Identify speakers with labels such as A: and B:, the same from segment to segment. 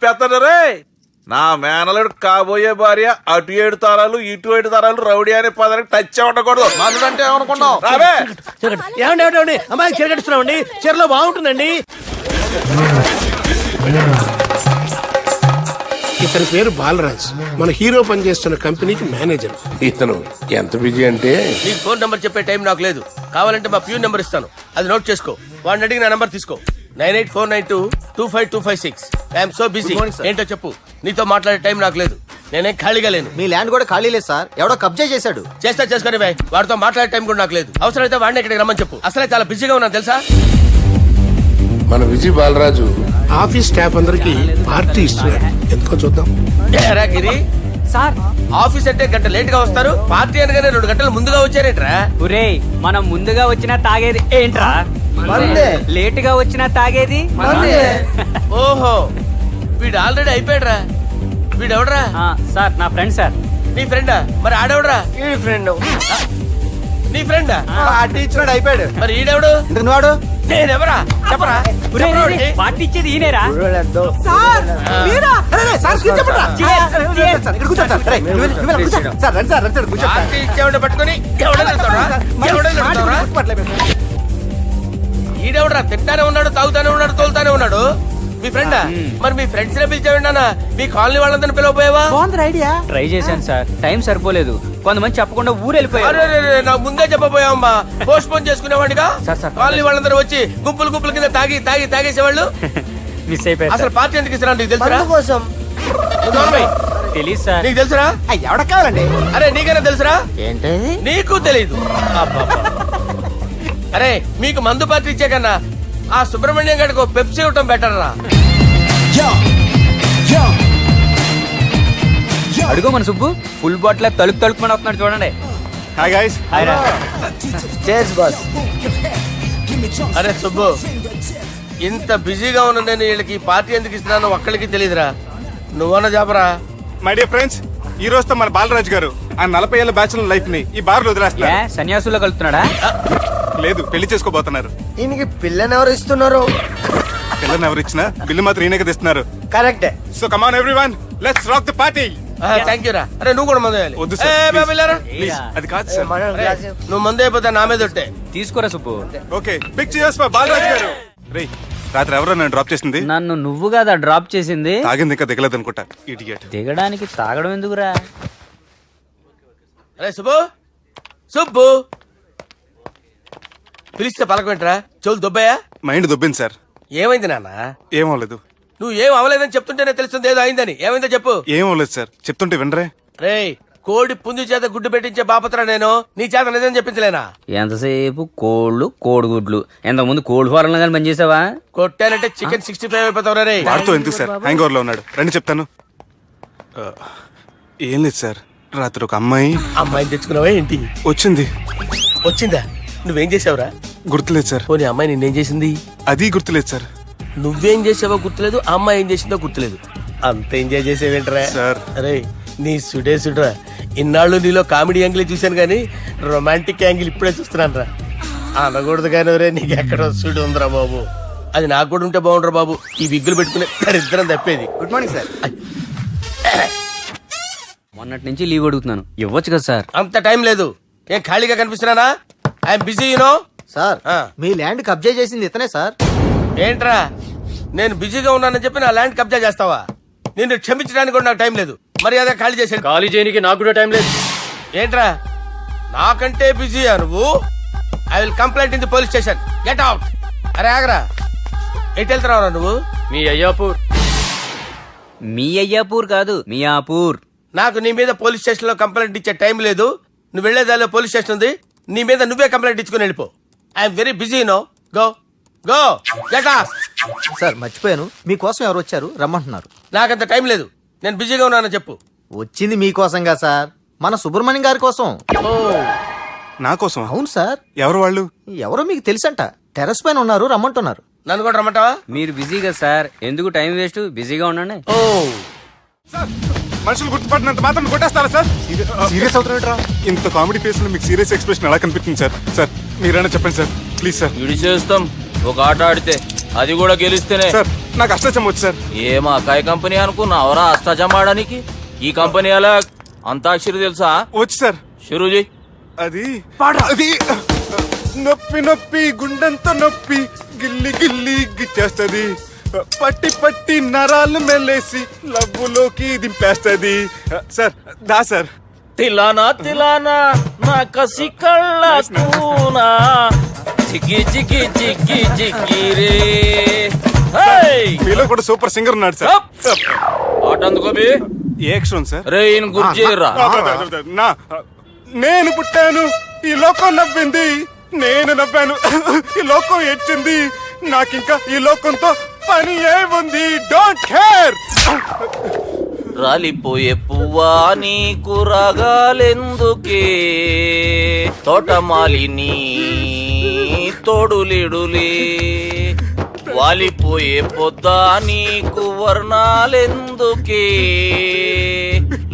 A: చంపేస్తాడు రే. నా మేనలుడు కాబోయే భార్య అటు 7 తరాలు ఇటు 7 తరాలు రౌడీ అనే పదానికి టచ్ ఉండకూడదు. మనుడు అంటే ఏమనుకున్నావు? రావే.
B: ఏమండి అమ్మాయి చీర కట్టుస్తున్నామండి, చీరలో బాగుంటుందండి.
C: ఇతని పేరు బాలరాజ్, మన హీరో పనిచేస్తున్న కంపెనీకి మేనేజర్.
D: ఇతను ఎంత బిజీ అంటే
B: నీకు ఫోన్ నంబర్ చెప్పే టైం నాకు లేదు. కావాలంటే మా ప్యూన్ నెంబర్ ఇస్తాను, అది నోట్ చేసుకో. వాడిని అడిగి నా నంబర్ తీసుకో. 9849225256. I'm so busy. ఏంటో చెప్పు. నీతో మాట్లాడే టైం నాకు లేదు, నేనేం ఖాళీగా లేను.
E: మీ ల్యాండ్ కూడా ఖాళీ లేదు సార్, ఎవడో కబ్జా చేశాడు.
B: చేస్తా చేసుకుని బాయ్, వాడితో మాట్లాడే టైం కూడా నాకు లేదు. అవసరమైతే వాడిని ఇక్కడికి రమ్మని చెప్పు. అసలే చాలా బిజీగా ఉన్నాను తెలుసా.
D: మన విజయ్ బాలరాజు
C: ఆఫీస్ స్టాఫ్ అందరికి పార్టీ ఇస్తున్నాడు, ఎందుకో చూద్దాం.
B: గిరి
F: సార్,
B: ఆఫీస్ అంటే గంట లేట్ గా వస్తారు, పార్టీ అనగానే 2 గంటలు ముందుగా వచ్చారేంట్రా?
F: ఒరే మనం ముందుగా వచ్చినా తాగేది ఏంట్రా? లేట్ గా వచ్చినా తాగేది.
B: ఓహో, వీడు ఆల్రెడీ అయిపోయాడ్రా. వీడెవడరా?
F: సార్ నా ఫ్రెండ్ సార్.
B: నీ ఫ్రెండా? మరి ఆడెవడరా? ఈ ఫ్రెండ్. నీ ఫ్రెండా?
E: పార్టీ ఇచ్చినాడు, అయిపోయాడు.
B: మరి ఈడెవడు?
E: వాడు
B: నేనెవరా చెప్పరా?
F: పార్టీ ఇచ్చేది ఈనేరా?
B: పార్టీ ఇచ్చేవాడు పట్టుకొని ఈడెవడరా? తింటానే ఉన్నాడు, తాగుతానే ఉన్నాడు, తోలుతానే ఉన్నాడు. మీ ఫ్రెండా? మరి మీ ఫ్రెండ్స్ నే పిలిచేవాడినా? మీ కాలనీ వాళ్ళందరినీ పిలవపోయావా?
F: ట్రై చేశాను సార్, టైం సరిపోలేదు. కొంతమంది చెప్పకుండా ఊరు వెళ్ళిపోయారు.
B: నాకు ముందే చెప్పపోయావమ్మా, పోస్ట్ పోన్ చేసుకునేవాడిగా. కాలనీ వాళ్ళందరూ వచ్చి గుంపులు గుంపుల కింద తాగేసేవాళ్ళు.
F: మిస్ అయిపోయారు.
B: అసలు పార్టీ ఎందుకు ఇస్తున్నా నీకు తెలుసురా?
F: తెలీదు సార్.
B: నీకు తెలుసురా?
E: ఎవడ కావాలండి?
B: అరే నీకైనా తెలుసురా?
E: ఏంటి
B: నీకు తెలీదు? అరే మీకు మందు పార్టీ ఇచ్చే కన్నా ఆ సుబ్రహ్మణ్యం గారికి పెప్సీ ఇవ్వటం బెటర్ రా.
F: అడుగు మన సుబ్బు, ఫుల్ బాటిల్ తలుపుమని వస్తున్నాడు చూడండి.
E: Hi guys. Chairs boss.
B: అరే సుబ్బు, ఇంత బిజీగా ఉన్న నేను వీళ్ళకి పార్టీ ఎందుకు ఇస్తున్నాను ఒక్కడికి తెలియదురా. నువ్వన్న చెప్పరా?
G: మై డియర్ ఫ్రెండ్స్, ఈ రోజుతో మన బాలరాజు గారు ఆ 40 ఏళ్ల బ్యాచులర్ లైఫ్ ని ఈ బార్ లో వదిలేస్తున్నారు.
F: సన్యాసుల్లో కలుపుతున్నాడా?
G: లేదు, పెళ్లి చేసుకోబోతున్నారు.
E: ఈయనకి పిల్లని ఎవరు ఇస్తున్నారు?
G: పిల్లని ఎవరు ఇచ్చినా బిల్లు మాత్రం ఈయనకి తెస్తున్నారు.
E: కరెక్టే.
G: So come on everyone, let's rock the party.
B: Thank you రా. అరే నువ్వు కూడా మందు వేయాలి.
G: వద్దు సార్, ప్లీజ్. అది కాదు సార్.
B: నువ్వు మందు అయిపోతే నా మీద ఒట్టే.
F: తీసుకోరా Subbu.
G: Okay, big cheers for Balaraju గారు. రేయ్, రాత్రి ఎవరో నన్ను డ్రాప్ చేసింది?
F: నన్ను నువ్వు కదా డ్రాప్ చేసింది.
G: తాగింది ఇంకా దిగలేదు అనుకుంటా. ఇడియట్.
F: దిగడానికి తాగడం ఎందుకురా?
B: అరే సుబ్బు, సుబ్బు పిలిస్తే పలకమేంట్రా? చెవులు దొబ్బాయా?
G: Mind దొబ్బింది sir.
B: ఏమైంది నాన్న?
G: ఏమవలేదు.
B: నువ్వు ఏం అవలేదని చెప్తుంటేనే తెలుస్తుంది ఏదో అయిందని. ఏమైందో చెప్పు.
G: ఏమవలేదు సార్, చెప్తుంటే వినరే.
B: రే, కోడి పుంజు చేత గుడ్డు పెట్టించే బాపత్రా నేను. నీ చేత నిజం చెప్పించలేనా?
F: ఎంతసేపు కోళ్ళు కోడిగుడ్లు. ఎంతకుముందు కోడి ఫారంలో కానీ పనిచేసావా?
B: కొట్టానంటే చికెన్ 65 అయిపోతావు రే.
G: వాడుతూ ఎందుకు సార్, హ్యాంగ్ ఓవర్ లో ఉన్నాడు. రండి చెప్తాను. ఏం లేదు సార్, రాత్రి ఒక అమ్మాయిని
B: తెచ్చుకున్నావా ఏంటి? వచ్చిందా? నువ్వేం చేసావురా?
G: గుర్తులేదు సార్.
B: పోనీ అమ్మాయి నిన్నేం చేసింది?
G: అది గుర్తులేదు సార్.
B: నువ్వేం చేసావో గుర్తులేదు, ఆ అమ్మాయి ఏం చేసిందో గుర్తులేదు. అంత ఎంజాయ్ చేసేవేంట్రా
G: సార్?
B: అరే నీ సుడరా. ఇన్నాళ్ళు నీలో కామెడీ యాంగిల్ చూశాను కానీ రొమాంటిక్ యాంగిల్ ఇప్పుడే చూస్తున్నాను రా. అనకూడదు కానీ రే, నీకు ఎక్కడో సుడి ఉందిరా బాబు. అది నాకు కూడా ఉంటే బాగుండ్రా బాబు. ఈ విగ్గులు పెట్టుకునే ఇద్దరం తప్పేది.
E: Good morning sir.
F: మొన్నటి నుంచి లీవ్ అడుగుతున్నాను, ఇవ్వచ్చు కదా సార్?
B: అంత టైం లేదు. ఏం ఖాళీగా కనిపిస్తున్నానా? I'm busy you know.
E: సార్, మీ ల్యాండ్ కబ్జా చేసింది ఇతనే సార్.
B: ఏంట్రా, నేను బిజీగా ఉన్నానని చెప్పి నా ల్యాండ్ కబ్జా చేస్తావా? నిన్ను క్షమించడానికి కూడా నాకు టైం లేదు. మరి అదే ఖాళీ చేసాడు.
F: ఖాళీ చేయడానికి నాకు కూడా టైం లేదు.
B: ఏంట్రా, నాకంటే బిజీయా నువ్వు? I will complaint in the police station. Get out. అరే ఆగరా, ఎటు వెళ్తున్నావురా నువ్వు?
F: మీ అయ్యాపూర్. మీ అయ్యాపూర్ కాదు, మియాపూర్.
B: నాకు నీ మీద పోలీస్ స్టేషన్ లో కంప్లైంట్ ఇచ్చే టైం లేదు. నువ్వు వెళ్లేదాలో పోలీస్ స్టేషన్ ఉంది. నీ మీద నువ్వే కంప్లైంట్ ఇచ్చుకుని వెళ్ళిపో. I'm very busy no. Go go get off.
E: Sir మర్చిపోయాను, మీకోసం ఎవరు వచ్చారు రమ్మంటున్నారు.
B: నాకంత టైం లేదు, నేను బిజీగా ఉన్నానని చెప్పు.
E: వచ్చింది మీకోసంగా సార్, మన సుబ్రహ్మణ్యం గారి కోసం.
G: నా కోసం?
E: అవును సార్.
G: ఎవరు వాళ్ళు?
E: ఎవరో మీకు తెలుసంట, టెర్రస్ పైన ఉన్నారు, రమ్మంటున్నారు.
B: నన్ను కూడా రమ్మంటావా?
F: మీరు బిజీ కదా సార్, ఎందుకు టైం వేస్ట్, బిజీగా ఉండండి.
G: మనుషులు గుర్తుపట్టినంత మాత్రం కొట్టేస్తారా సార్? సీరియస్ అవుతున్నా? ఇంత కామెడీ ఫేస్ లో మీకు సీరియస్ ఎక్స్ప్రెషన్ ఎలా కనిపిస్తుంది సార్? సార్ మీరైనా చెప్పండి సార్, ప్లీజ్ సార్.
H: చేస్తాం ఒక ఆట ఆడితే, అది కూడా గెలిస్తేనే.
G: సార్ నాకు అష్టచమ్మ వచ్చు సార్.
A: ఏం అకాయ కంపెనీ అనుకున్నావరా అష్టజమాడానికి? ఈ కంపెనీ అలా అంతాక్షరి తెలుసా?
G: వచ్చు సార్.
A: షురూజీ.
G: అది నొప్పి నొప్పి గుండెంత నొప్పి గిల్లి గిల్లి గిచ్చేస్తది, పట్టి పట్టి నరాలు మెల్లేసి లవ్వులోకి దింపేస్తది సార్. దా సార్.
A: తిలానా తిలానా నా కసి కళ్ళ కూనా జిగి జిగి జిగి జిగి రే.
G: మీలో కూడా సూపర్ సింగర్ ఉన్నాడు సార్.
A: పాట అందుకోబి.
G: ఏ అక్షరం సార్?
A: రే ఈయన గుర్తు చేయరా.
G: నేను పుట్టాను, ఈ లోకం నవ్వింది, నేను నవ్వాను, ఈ లోకం ఏడ్చింది, నాకింకా ఈ లోకంతో పని ఏముంది, డోంట్ కేర్.
A: రాలిపోయే పువ్వా నీకు రాగాలెందుకే, తోటమాలిని తోడులిడులే, వాలిపోయే పొద్దా నీకు వర్ణాలెందుకే,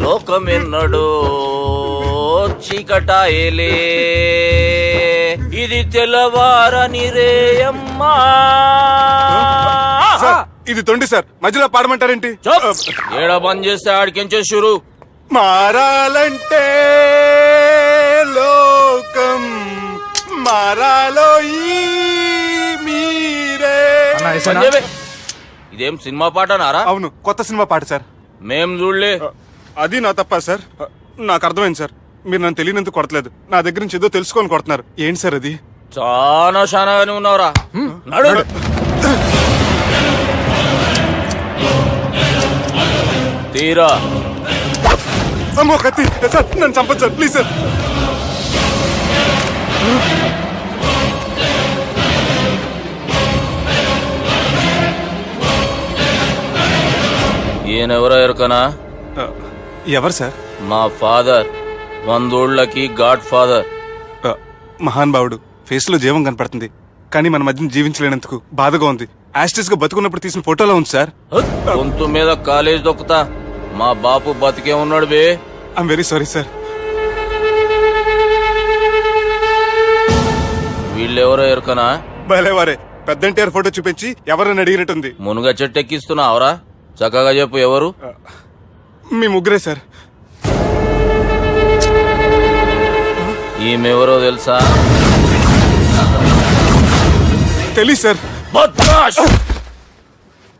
A: లోకమెన్నడో చీకటాయలే, ఇది తెల్లవారని రేయమ్మా.
G: ఇది తొండి సార్, మధ్యలో పాడమంటారేంటి?
A: ఏడా బంద్ చేస్తే ఆడికించే షురు.
G: మారాలంటే లోకం మారాలో ఈ మీరే.
A: ఇదేం సినిమా పాట నారా?
G: అవును, కొత్త సినిమా పాట సార్.
A: మేం చూడలే.
G: అది నా తప్ప సార్. నాకు అర్థమైంది సార్, మీరు నన్ను తెలియనందుకు కొడతలేదు, నా దగ్గర నుంచి ఏదో తెలుసుకొని కొడుతున్నారు. ఏంటి సార్ అది?
A: చాలా శానాగానే ఉన్నావురా. నడు. తీరా.
G: అమ్మో కత్తి సార్, నన్ను చంపదు సార్, ప్లీజ్ సార్.
A: ఈయనెవరో ఎరకనా?
G: ఎవరు సార్?
A: మా ఫాదర్, 100 గాడ్ ఫాదర్.
G: మహాన్ భావుడు. ఫేస్ లో జీవం కనపడుతుంది, కానీ మన మధ్యన జీవించలేనందుకు బాధగా ఉంది. యాస్టిస్ గా బతుకున్నప్పుడు తీసిన ఫోటోలో ఉంది సార్.
A: గొంతు మీద కాలేజ్ దొక్కుతా. మా బాపు బతికే ఉన్నాడు బే.
G: I'm very sorry sir.
A: వీళ్ళెవరో ఎరకనా?
G: భలేవారే, పెద్ద ఎన్టీఆర్ ఫోటో చూపించి ఎవరని అడిగినట్టుంది.
A: మునుగ చెట్టు ఎక్కిస్తున్నావురా? చక్కగా చెప్పు ఎవరు?
G: మీ ముగ్గురే సార్.
A: ఈమెవరో తెలుసా?
G: తెలీదు సార్.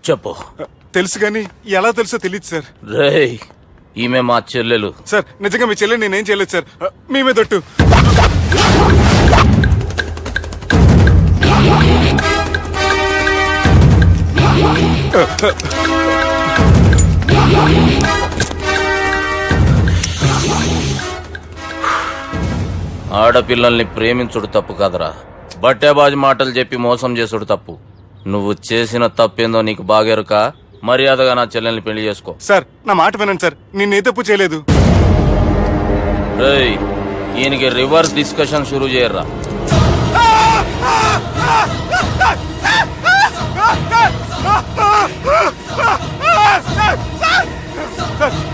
A: చెప్పు.
G: తెలుసు కానీ ఎలా తెలుసో తెలియదు సార్.
A: రేయ్, ఈమె మా చెల్లెలు
G: సార్. నిజంగా మీ చెల్లెలు నేనేం చేయలేదు సార్, మీ మీద ఒట్టు.
A: ఆడపిల్లల్ని ప్రేమించుడు తప్పు కాదురా, బట్టేబాజు మాటలు చెప్పి మోసం చేసుడు తప్పు. నువ్వు చేసిన తప్పేందో నీకు బాగెరుక. మర్యాదగా నా చెల్లెల్ని పెళ్లి చేసుకో.
G: సార్ నా మాట వినండి సార్, నేనే తప్పు చేయలేదు.
A: రేయ్, ఈయనకి రివర్స్ డిస్కషన్ షురూ చేయర్రా.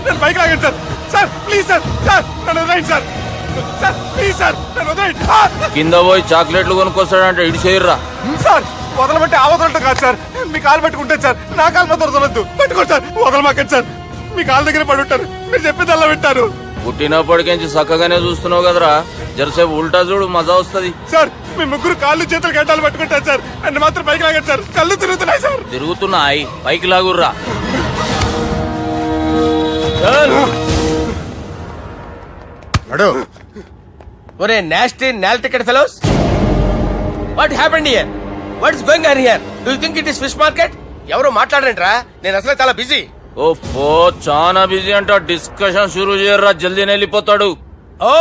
G: నేను బైక్ లాగండి sir. Sir please sir, sir నన్ను వదిలేయండి సార్. సార్ ప్లీజ్ సార్, నన్ను వదిలేయండి.
A: కింద పోయి చాక్లెట్లు కొనుక్కొస్తాడంటే ఇటు చేయర్రా.
G: సార్ వదలమంటే ఆ వదలటం కాదు సార్, మీ కాలు పట్టుకుంటాను సార్. నా కాలు మాత్రం వదలొద్దు, పట్టుకోండి సార్, వదలమాకండి సార్. మీ కాలు దగ్గర పడి ఉంటారు, మీరు చెప్పేది అలా వింటారు.
A: పుట్టినప్పటికేంచి చక్కగానే చూస్తున్నావు కదరా, జరసేపు ఉల్టా చూడు, మజా వస్తుంది.
G: సార్ మీ ముగ్గురు కాళ్ళు చేతులు గడ్డాలు పట్టుకుంటారు సార్, నన్ను మాత్రం పైకి లాగండి సార్. కళ్ళు తిరుగుతున్నాయి సార్.
A: తిరుగుతున్నాయి, పైకి లాగుర్రా.
B: ఒరే నాస్టీ నాల్టికెట్ fellows, what happened here? What is going on here? Do you think it is fish market? ఎవరు మాట్లాడండిరా, నేను అసలే చాలా బిజీ.
A: ఓఫో, చాలా బిజీ అంట. డిస్కషన్ షురూ చేయర్రా, జల్దీ వెళ్ళిపోతాడు.
B: Oh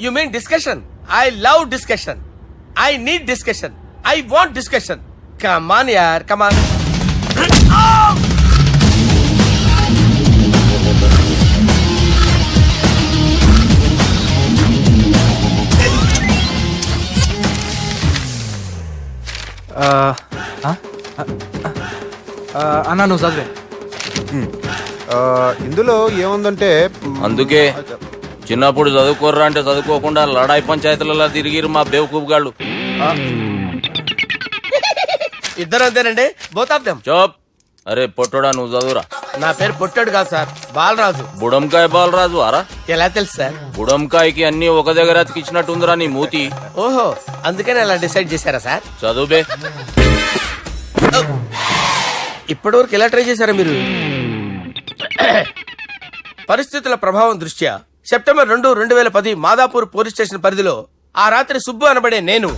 B: you mean discussion? I love discussion. I need discussion. I want discussion. Come on యార్, కమ్ ఆన్.
E: అన్నా నువ్వు చదివే. ఇందులో ఏముందంటే
A: అందుకే చిన్నప్పుడు చదువుకోర్రా అంటే చదువుకోకుండా లడాయి పంచాయతీలలో తిరిగిరు మా బేవకూపు గాళ్ళు.
B: ఇద్దరు అంతేనండి, బోత్ ఆఫ్ దెమ్.
A: చోప్.
H: అరే పొట్టోడా నువ్వు చదువురా.
B: నా పేరు పొట్టాడు కాదు సార్, బాలరాజు.
H: బుడంకాయ బాలరాజు అరా?
B: ఎలా తెలుసు సార్?
H: బుడంకాయకి అన్ని ఒక దగ్గర అతికిచ్చినట్టుందిరా నీ మూతి.
B: ఓహో, అందుకని అలా డిసైడ్ చేశారా సార్?
H: చదువుబే.
B: ఇప్పటి వరకు ఎలా ట్రై చేశారా మీరు? పరిస్థితుల ప్రభావం దృష్ట్యా సెప్టెంబర్ 2, 2010 మాదాపూర్ పోలీస్ స్టేషన్ పరిధిలో ఆ రాత్రి సుబ్బు అనబడే నేను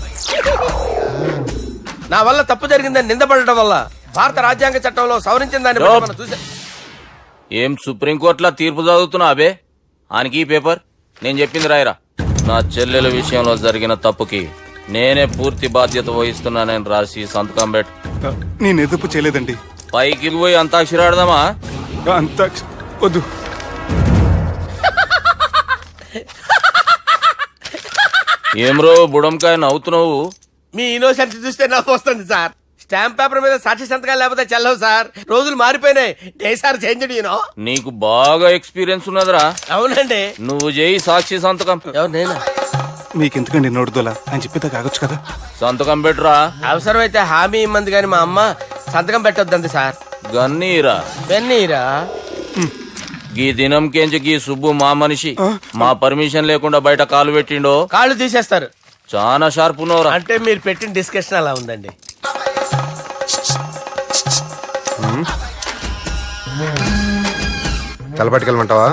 B: నా వల్ల తప్పు జరిగిందని నిందపడటం వల్ల భారత రాజ్యాంగ చట్టంలో సవరించిన దాన్ని మనం చూసా.
H: ఏం సుప్రీంకోర్టులో తీర్పు చదువుతున్నా అబే? ఆనికి ఈ పేపర్ నేను చెప్పింది రాయరా. నా చెల్లెల విషయంలో జరిగిన తప్పుకి నేనే పూర్తి బాధ్యత వహిస్తున్నానని రాసి సంతకం పెట్టు.
G: నేను ఎదుపు చేయలేదండి.
H: పైకి పోయి అంతాక్షరి ఆడదామా?
G: అంతా వద్దు.
H: ఏమ్రో బుడంకాయ నవ్వుతున్నావు?
B: మీ ఇన్నోసెన్స్ చూస్తే నవ్వు వస్తుంది సార్. స్టాంప్ పేపర్ మీద సాక్షి సంతకాలు లేకపోతే చెల్లవు సార్. రోజులు మారిపోయినాయి. Day sir change.
H: నీకు బాగా ఎక్స్పీరియన్స్ ఉన్నదిరా.
B: అవునండి.
H: నువ్వు చేయి సాక్షి సంతకం.
B: ఎవరు? నేనా?
G: మీకెందుకండి నోడుదోలా అని చెప్పేదా కాగొచ్చు కదా.
H: సంతకం పెట్టురా.
B: అవసరమైతే హామీ ఇమ్మంది కానీ మా అమ్మ సంతకం పెట్టొద్దండి సార్.
H: గన్నీరా
B: వెన్నీరా?
H: గీ దినంకేంచి గీ సుబ్బు మా మనిషి. మా పర్మిషన్ లేకుండా బయట కాలు పెట్టిండో
B: కాళ్ళు తీసేస్తారు.
H: చాలా షార్ప్ ఉన్నవరా.
B: అంటే మీరు పెట్టిన డిస్కషన్ అలా ఉందండి.
I: తలపట్టుకెళ్ళమంటావా?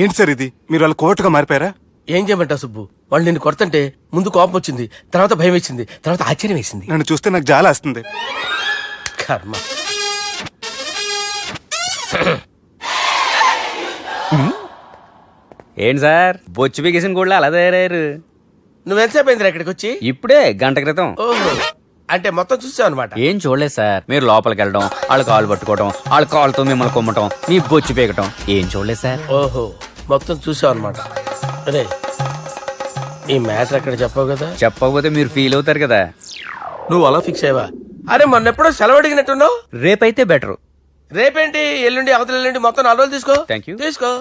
G: ఏంటి సార్ ఇది? మీరు వాళ్ళు కోర్టుగా మారిపోయారా?
B: ఏం చేయమంటావు సుబ్బు? వాళ్ళు నిన్ను కొడుతుంటే ముందు కోపం వచ్చింది, తర్వాత భయం వేసింది, తర్వాత ఆశ్చర్యం వేసింది.
G: నన్ను చూస్తే నాకు జాలా వస్తుంది.
B: కర్మ.
F: ఏంటి సార్ బొచ్చు బిగేసిన కూడా అలా తయారయ్యారు?
B: నువ్వెంతసేపు అయిందిరా ఇక్కడికి వచ్చి?
F: ఇప్పుడే గంట క్రితం.
B: ఓహో, అంటే మొత్తం చూసావు అనమాట.
F: ఏం చూడలేదు సార్. మీరు లోపలికి వెళ్ళడం, వాళ్ళ కాళ్ళు పట్టుకోవడం, వాళ్ళ కాళ్ళతో మిమ్మల్ని కొమ్మటం, మీ బొచ్చు పీకటం ఏం చూడలేదు సార్.
B: ఓహో, మొత్తం చూసావు అనమాట. అరే, ఈ మ్యాటర్ అక్కడ చెప్పావు కదా.
F: చెప్పకపోతే మీరు ఫీల్ అవుతారు కదా.
B: నువ్వు అలా ఫిక్స్ అయ్యవా? అరే మొన్నెప్పుడో సెలవు అడిగినట్టున్నావు.
F: రేపైతే బెటర్.
B: రేపేంటి? ఎల్లుండి, అవతల ఎల్లుండి, మొత్తం 4 రోజులు తీసుకో.
F: Thank you.
B: తీసుకో.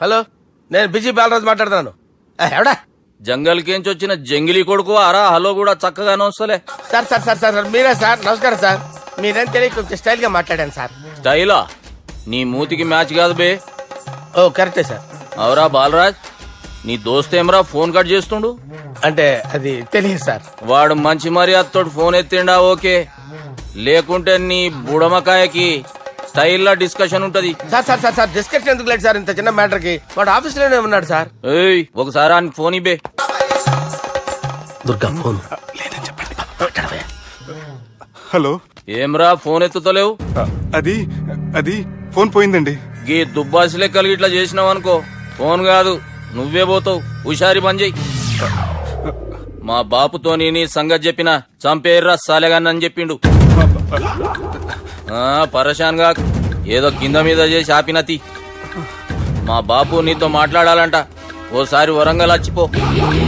B: హలో, నేను బిజీ బాలరాజు మాట్లాడుతున్నాను. ఎవడా?
H: జంగల్ కేంచి వచ్చిన జంగిలీ కొడుకు అరా. హలో కూడా చక్కగానే వస్తలే.
B: సార్ సార్ సార్ సార్ మీరే సార్? నమస్కారం సార్. మీరేం తెలియక కొంచెం స్టైల్ గా మాట్లాడాను సార్.
H: స్టైలా? నీ మూతికి మ్యాచ్ కాదు బే.
B: ఓ కరెక్టే సార్.
H: అవరా బాలరాజ్, నీ దోస్త్ ఏమరా ఫోన్ కట్ చేస్తుండు?
B: అంటే అది తెలియదు సార్.
H: వాడు మంచి మర్యాదతో ఫోన్ ఎత్తిండా ఓకే, లేకుంటే నీ బుడమకాయకి స్టైల్లా డిస్కషన్ ఉంటది.
B: Sir sir sir sir discussion ఎందుకు లేదు సార్? ఇంత చిన్న మ్యాటర్ కి వాడు ఆఫీస్ లోనే ఉన్నాడు సార్.
H: ఏయ్, ఒకసారి ఆయనకి ఫోన్ ఇబ్బే.
B: దుర్గా ఫోన్.
G: హలో.
H: ఏమ్రా ఫోన్ ఎత్తుతలేవు?
G: అది అది ఫోన్ పోయిందండి.
H: గీ దుబ్బాసి లెక్కలు ఇట్లా చేసినావు అనుకో, ఫోన్ కాదు నువ్వే పోతావు. హుషారి పని చెయ్యి. మా బాపుతో నీ సంగతి చెప్పిన చంపేర్రా సాలెగాన్ని చెప్పిండు. పరేషాన్ గా ఏదో కింద మీద చేసి ఆపినతి. మా బాపు నీతో మాట్లాడాలంట. ఓసారి వరంగల్ వచ్చిపో.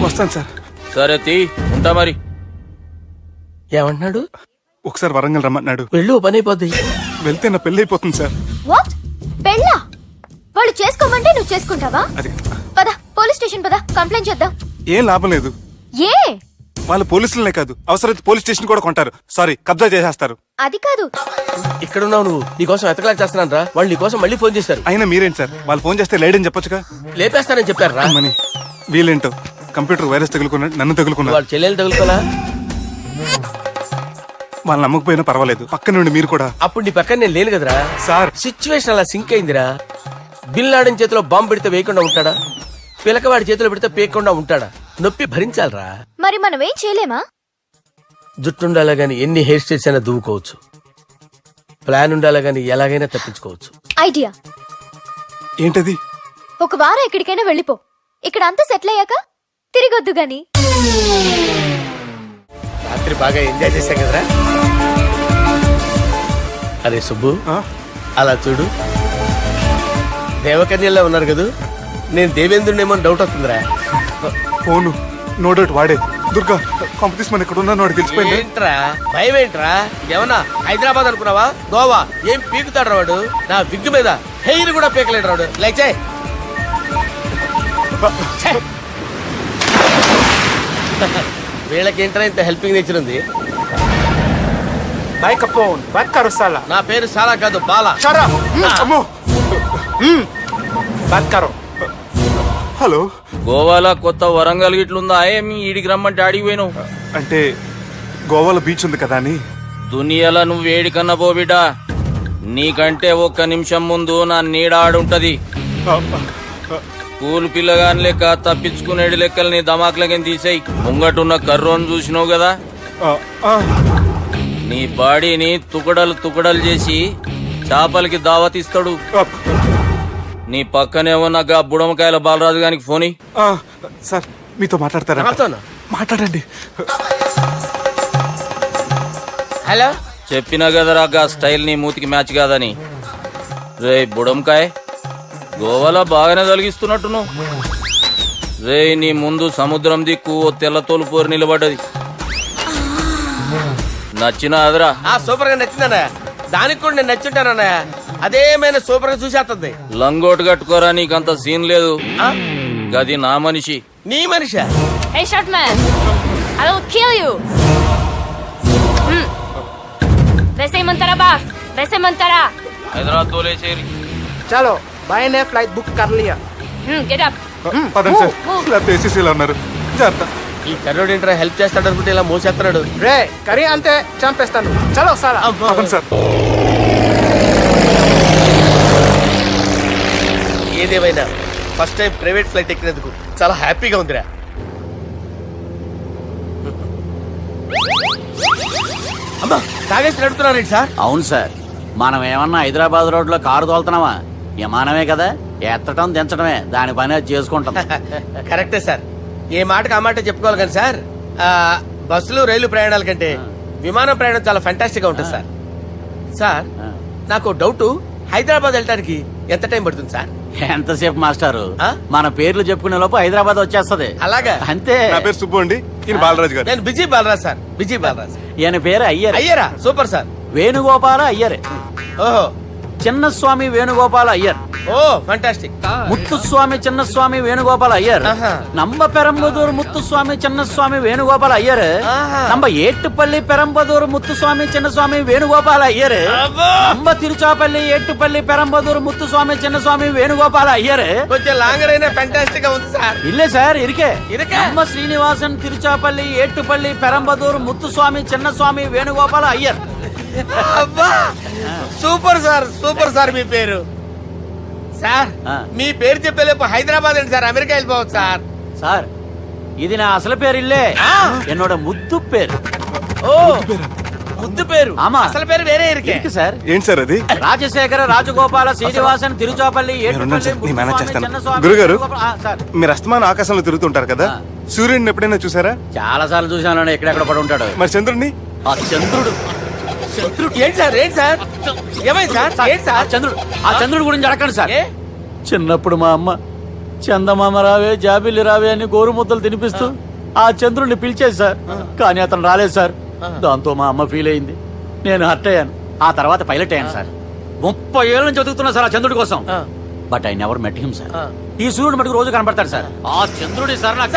G: వస్తాను సార్.
H: సరే తీ, ఉంటా మరి.
B: ఏమంటున్నాడు?
G: ఒకసారి వరంగల్ రమ్మన్నాడు.
B: వెళ్ళు, పని అయిపోద్ది.
G: వెళ్తే నా పెళ్లి అయిపోతుంది సార్.
J: వాట్? పెళ్ళా? వాళ్ళు చేసుకోమంటే నువ్వు చేసుకుంటావా? పద పోలీస్ స్టేషన్ పద, కంప్లైంట్ చేద్దాం.
G: ఏం లాభం లేదు.
J: ఏ?
G: వాళ్ళు పోలీసులనే కాదు, అవసరమైతే పోలీస్ స్టేషన్ కూడా కొంటారు. సారీ, కబ్జా చేసేస్తారు.
J: అది కాదు.
B: ఇక్కడ ఉన్నావు నువ్వు, నీకోసం ఎతకలేక చేస్తున్నాను రా. వాళ్ళు నీకోసం మళ్ళీ ఫోన్ చేశారు.
G: అయినా మీరేంటి సార్? వాళ్ళు ఫోన్ చేస్తే లేడని చెప్పొచ్చుగా.
B: లేపేస్తానని చెప్పారు రా.
G: మని వీళ్ళేంటో కంప్యూటర్ వైరస్ తగులుకున్నాడు, నన్ను తగులుకున్నాడు.
B: వాళ్ళు చెల్లెలు తగులుకోలా?
G: వాళ్ళు నమ్మకపోయినా పర్వాలేదు, పక్క నుండి మీరు కూడా.
B: అప్పుడు నీ పక్కన నేను లేను కదరా
G: సార్.
B: సిచ్యువేషన్ అలా సింక్ అయిందిరా. బిల్ లాడెన్ చేతిలో బాంబు పెడితే వేయకుండా ఉంటాడా? పిలకవాడి చేతిలో పెడితే పేయకుండా ఉంటాడా? నొప్పి భరించాలరా.
J: మరి మనం ఏం చేయలేమా?
B: జుట్టుండాలా గాని ఎన్ని హెయిర్ స్టైల్స్ అయినా దువ్వుకోవచ్చు. ప్లాన్ ఉండాలా గాని ఎలాగైనా తప్పించుకోవచ్చు.
J: ఐడియా
G: ఏంటది?
J: ఒక వారం ఎక్కడికైనా వెళ్ళిపో. ఇక్కడ అంతా సెటిల్ అయ్యాక తిరిగొద్దు గాని.
B: రాత్రి బాగా ఎంజాయ్ చేశా కదరా. అరే సుబ్బు, అలా చూడు, దేవకన్యల్లో ఉన్నారు కదా. నేను దేవేంద్రునేమో డౌట్ వస్తుందిరా.
G: ఫోను నో డౌట్ వాడే. దుర్గా కాంపిటీషన్ మన ఇక్కడ ఉన్నాను వాడు గెలిచిపోయింది.
B: ఏంట్రా భయం ఏంట్రా? ఏమన్నా హైదరాబాద్ అనుకున్నావా? గోవా ఏం పీకుతాడు వాడు? నా విగ్గు మీద హెయిర్ కూడా పీకలేడు వాడు. లేచే వీళ్ళకేంట్రా ఇంత హెల్పింగ్ నేచర్ ఉంది?
C: బైక్ ఫోన్ బైక్ కరుస్తాలా
B: నా పేరు సాలా కాదు బాలా.
G: హలో,
H: గోవాలో కొత్త వరంగల్ గిట్లుందా? ఏమి ఈడికి రమ్మంటే ఆడికి పోయినావు?
G: అంటే గోవాలో బీచ్ ఉంది కదా అని.
H: దునియాలో నువ్వు వేడికన్నా పో బిడ్డ. నీకంటే ఒక్క నిమిషం ముందు నా నీడ ఆడుంటది. స్కూల్ పిల్లగాని లెక్క తప్పించుకునేడు లెక్కలు నీ దమాకులకి తీసేయి. ముంగటున్న కర్రోని చూసినావు కదా, నీ బాడీని తుకడలు తుకడలు చేసి చేపలకి దావతిస్తాడు. నీ పక్కనే ఉన్న బుడమకాయల బాలరాజు గారికి ఫోన్.
G: సార్ మీతో మాట్లాడతారా? మాట్లాడండి.
B: హలో,
H: చెప్పినా కదరా గా స్టైల్ నీ మూతికి మ్యాచ్ కాదని. రే బుడంకాయ్, గోవాలో బాగానే తొలగిస్తున్నట్టు నువ్వు. రే నీ ముందు సముద్రం దిక్కు ఓ తెల్లతోలు పోరు నిలబడ్డది. నచ్చిన అదరా?
B: సూపర్ గా నచ్చిందన్నయ్య. దానికి కూడా నేను నచ్చుంటానన్నయ్య. అదేమైనా సూపర్ గా చూసేస్తుంది.
H: లంగోటు కట్టుకోరా, నీకంత సీన్ లేదు. గది నా మనిషి.
B: నీ Manisha?
J: Hey short man, I will kill you. वैसे ही मंतरा बास, वैसे मंतरा.
H: హైదరాబాద్ తోలేసేరి.
C: చలో బాయ్ నే ఫ్లైట్ బుక్ కర్ లియా.
J: Get up.
G: పదండి సార్, లేకపోతే ఏసీసీలో ఉన్నారు. జాగ్రత్త.
B: ఈ కర్రోడు ఏంట్రా హెల్ప్ చేస్తాడు అనుకుంటే ఇలా మోసేస్తున్నాడు.
C: రే కరీ అంతే చంపేస్తాను. చలో సార్.
G: పదండి సార్.
B: ఏదేమైనా ఫస్ట్ టైం ప్రైవేట్ ఫ్లైట్ ఎక్కినందుకు చాలా హ్యాపీగా ఉందిరా. అమ్మా తాగేసి నడుపుతున్నారండి సార్?
F: అవును సార్, మనం ఏమన్నా హైదరాబాద్ రోడ్ లో కారు తోలుతున్నావా? విమానమే కదా, ఎత్తటం దించడమే దాని పని అది చేసుకుంటాం.
B: కరెక్టే సార్, ఏ మాటకు ఆ మాట చెప్పుకోవాలి కానీ సార్, బస్సులు రైలు ప్రయాణాల కంటే విమానం ప్రయాణం చాలా ఫెంటాస్టిక్ గా ఉంటుంది సార్. సార్ నాకు డౌట్, హైదరాబాద్ వెళ్ళడానికి ఎంత టైం పడుతుంది సార్?
F: ఎంతసేపు మాస్టారు, మన పేర్లు చెప్పుకునే లోపు హైదరాబాద్ వచ్చేస్తది.
B: అలాగా?
F: అంతే.
G: నా పేరు సుబ్బు అండి, ఈయన బాలరాజు గారు.
B: నేను busy Balaraj sir. Busy Balaraj.
F: ఈయన పేరు అయ్యర్.
B: అయ్యరా? Super sir.
F: వేణుగోపాల అయ్యర్.
B: ఓహో.
F: చిన్నస్వామి వేణుగోపాల అయ్యర్.
B: Oh fantastic.
F: ముత్తుస్వామి చిన్నస్వామి వేణుగోపాల అయ్యర్. నంబ పెరంబదూరు ముత్తుస్వామి చిన్నస్వామి వేణుగోపాల అయ్యర్. నంబ ఏట్టుపల్లి పెరంబదూరు ముత్తుస్వామి చిన్నస్వామి వేణుగోపాల అయ్యర్. నంబ తిరుచాపల్లి ఏట్టుపల్లి పెరంబదూరు ముత్తుస్వామి చిన్నస్వామి వేణుగోపాల అయ్యర్.
B: కొంచెం లాంగర్ అయినా ఫంటాస్టిక్ గా ఉంది సార్.
F: ఇల్లే సార్, ఇరికే. నంబ శ్రీనివాసన్ తిరుచాపల్లి ఏట్టుపల్లి పెరంబదూరు ముత్తుస్వామి చిన్నస్వామి వేణుగోపాల అయ్యర్.
B: అబ్బా సూపర్ సార్, సూపర్ సార్. మీ పేరు సార్, మీ పేరు చెప్పేలేపు హైదరాబాద్ అండి సార్, అమెరికా వెళ్ళిపోవచ్చు సార్.
F: సార్ ఇది నా అసలు పేరు ఇల్లే, ఎన్నోడ ముద్దు పేరు.
B: ఓ ముద్దు పేరు. అసలు పేరు వేరే ఇరికే
F: సార్.
G: ఏంటి సార్ అది?
F: రాజశేఖర రాజగోపాల శ్రీనివాసన్ తిరుచాపల్లి.
G: గురుగారు, మీరు అస్తమానం ఆకాశంలో తిరుగుతుంటారు కదా, సూర్యుడిని ఎప్పుడైనా చూసారా?
F: చాలా సార్లు చూసాను, ఎక్కడెక్కడ పడి ఉంటాడు.
G: మరి చంద్రుడిని?
F: ఆ చంద్రుడు.
B: ఏంటి సార్? ఏంటి సార్? ఏమైంది సార్? ఏంటి సార్?
F: చంద్రుడు. ఆ చంద్రుడు గురించి అడగండి సార్. చిన్నప్పుడు మా అమ్మ చందమామ రావే జాబిల్లి రావే అని గోరు ముద్దలు తినిపిస్తూ ఆ చంద్రుడిని పిలిచేది సార్, కానీ అతను రాలేదు సార్. దాంతో మా అమ్మ ఫీల్ అయింది, నేను హర్ట్ అయ్యాను. ఆ తర్వాత పైలట్ అయ్యాను సార్. 30 ఏళ్ళ నుంచి చదువుతున్నా సార్ ఆ చంద్రుడి కోసం. But I never met him sir. ఈ సూర్యుడు మటుకు రోజు కనబడతాడు సార్. ఆ చంద్రుడి సార్ నాకు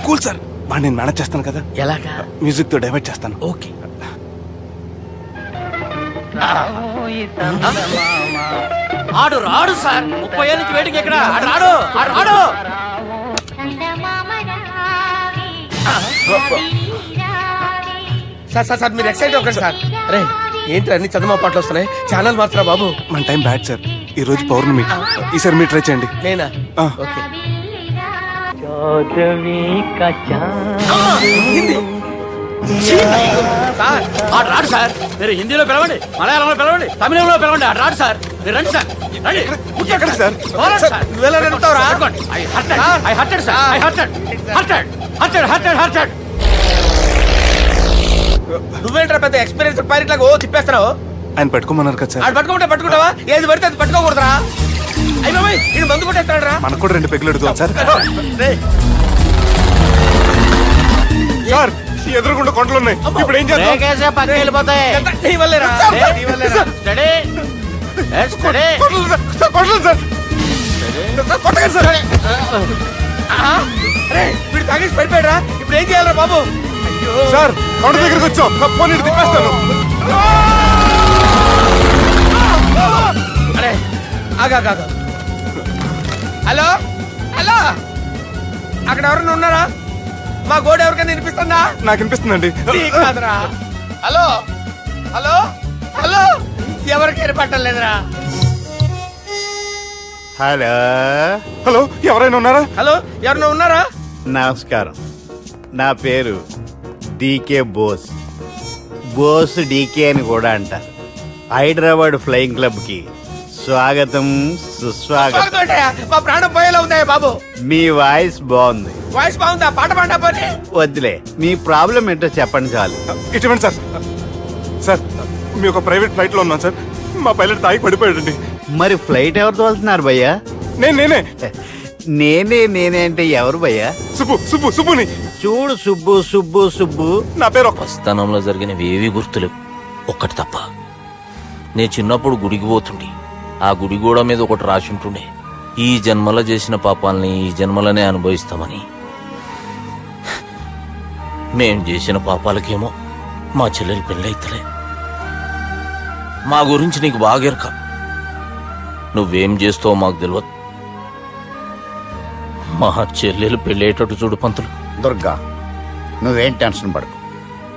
G: కూల్ సార్, నేను మేనేజ్ చేస్తాను కదా.
B: ఎలాగా?
G: మ్యూజిక్ తో డైవర్ట్ చేస్తాను.
B: ఓకే.
F: ఆడు రాడు సార్, 30 ఏళ్ళ నుంచి వేటికి ఎక్కడ రాడు. ఆడు
B: సార్ సార్ సార్ మీరు ఎక్సైట్ అవ్వకండి సార్. రే ఏంటి అన్ని చదువు పాటలు వస్తున్నాయి, ఛానల్ మార్చరా బాబు.
G: మన టైం బ్యాడ్ సార్, ఈ రోజు పౌర్ణమి. ఈసారి మీరు ట్రై చేయండి.
B: నేనా? ఓకే.
F: సార్ ఆడు రాడు సార్, మీరు హిందీలో పిలవండి, మలయాళంలో పిలవండి, తమిళంలో పిలవండి, ఆడు రాడు సార్. మీరు రండి సార్, రండి.
G: ఎక్కడ సార్?
B: నువ్వేంట్రా పెద్ద ఎక్స్పీరియన్స్ పైరెట్ లాగా ఓ తిప్పేస్తున్నావు?
G: ఆయన పట్టుకోమన్నారు కదా సార్.
B: ఆడు పట్టుకుంటే పట్టుకుంటావా? ఏది పడితే అది పట్టుకోకూడదురా? అయ్యి బాబాయ్, ఇది మందు కొట్టేస్తాడు రా.
G: మనకు కూడా 2 పెగ్గులు అడుగుతాం సార్. సార్ ఎదురుకుండా కొండలు ఉన్నాయి, ఇప్పుడు ఏం చేద్దాం?
B: బ్రేకేసే పక్కకి వెళ్ళిపోతాయి. నీ వల్లేరా? నీ వల్లేరా? స్టడీ. స్టడీ.
G: కొట్టలేదు సార్, సార్ కొట్టలేదు సార్, సార్ కొట్టలేదు సార్.
B: అరే వీడు తాగేసి పడిపోయాడా? ఇప్పుడు ఏం చేయాలరా బాబు? అయ్యో
G: సార్ కొండ దగ్గరికి వచ్చాం, పోనీ తిప్పేస్తాను.
B: అరే ఆగా. హలో హలో, అక్కడ ఎవరైనా ఉన్నారా? మా గోడ ఎవరికైనా వినిపిస్తుందా?
G: నాకు వినిపిస్తుందండి.
B: కాదురా. హలో హలో హలో, ఎవరికి వినపట్టలేదురా?
I: హలో
G: హలో, ఎవరైనా ఉన్నారా?
B: హలో ఎవరైనా ఉన్నారా?
I: నమస్కారం, నా పేరు డీకే బోస్. బోస్ డీకే అని కూడా అంటారు. హైదరాబాద్ ఫ్లయింగ్ క్లబ్ కి స్వాగతం సుస్వాగతం.
B: మా ప్రాణం పోయేలా ఉందా బాబు?
I: మీ వాయిస్ బాగుంది.
B: వాయిస్ బాగుందా? పాట పాడా పోనీ.
I: వద్దులే, మీ ప్రాబ్లం ఏంటో చెప్పండి చాలు.
G: ఇటువంటి సార్, సార్ మీ ఒక ప్రైవేట్ ఫ్లైట్ లో ఉన్నాం సార్, మా పైలట్ తాగి పడిపోయాడండి.
I: మరి ఫ్లైట్ ఎవరితో వెళ్తున్నారు భయ్యా?
G: నేనే
I: నేనే అంటే ఎవరు భయ్యా?
G: సుబ్బుని
I: చూడు. సుబ్బు
G: నా పేరు.
H: స్థానంలో జరిగినవి ఏవి గుర్తులేవు, ఒక్కటి తప్ప. నేను చిన్నప్పుడు గుడికి పోతుండే, ఆ గుడి గోడ మీద ఒకటి రాసి ఉంటుండే, ఈ జన్మలో చేసిన పాపాలని ఈ జన్మలనే అనుభవిస్తామని. మేం చేసిన పాపాలకేమో మా చెల్లెలు పెళ్ళైతలే. మా గురించి నీకు బాగెరక, నువ్వేం చేస్తావో మాకు తెలియదు. మా చెల్లెలు పెళ్ళేటట్టు చూడు పంతులు.
I: దుర్గా, నువ్వేం టెన్షన్ పడకు.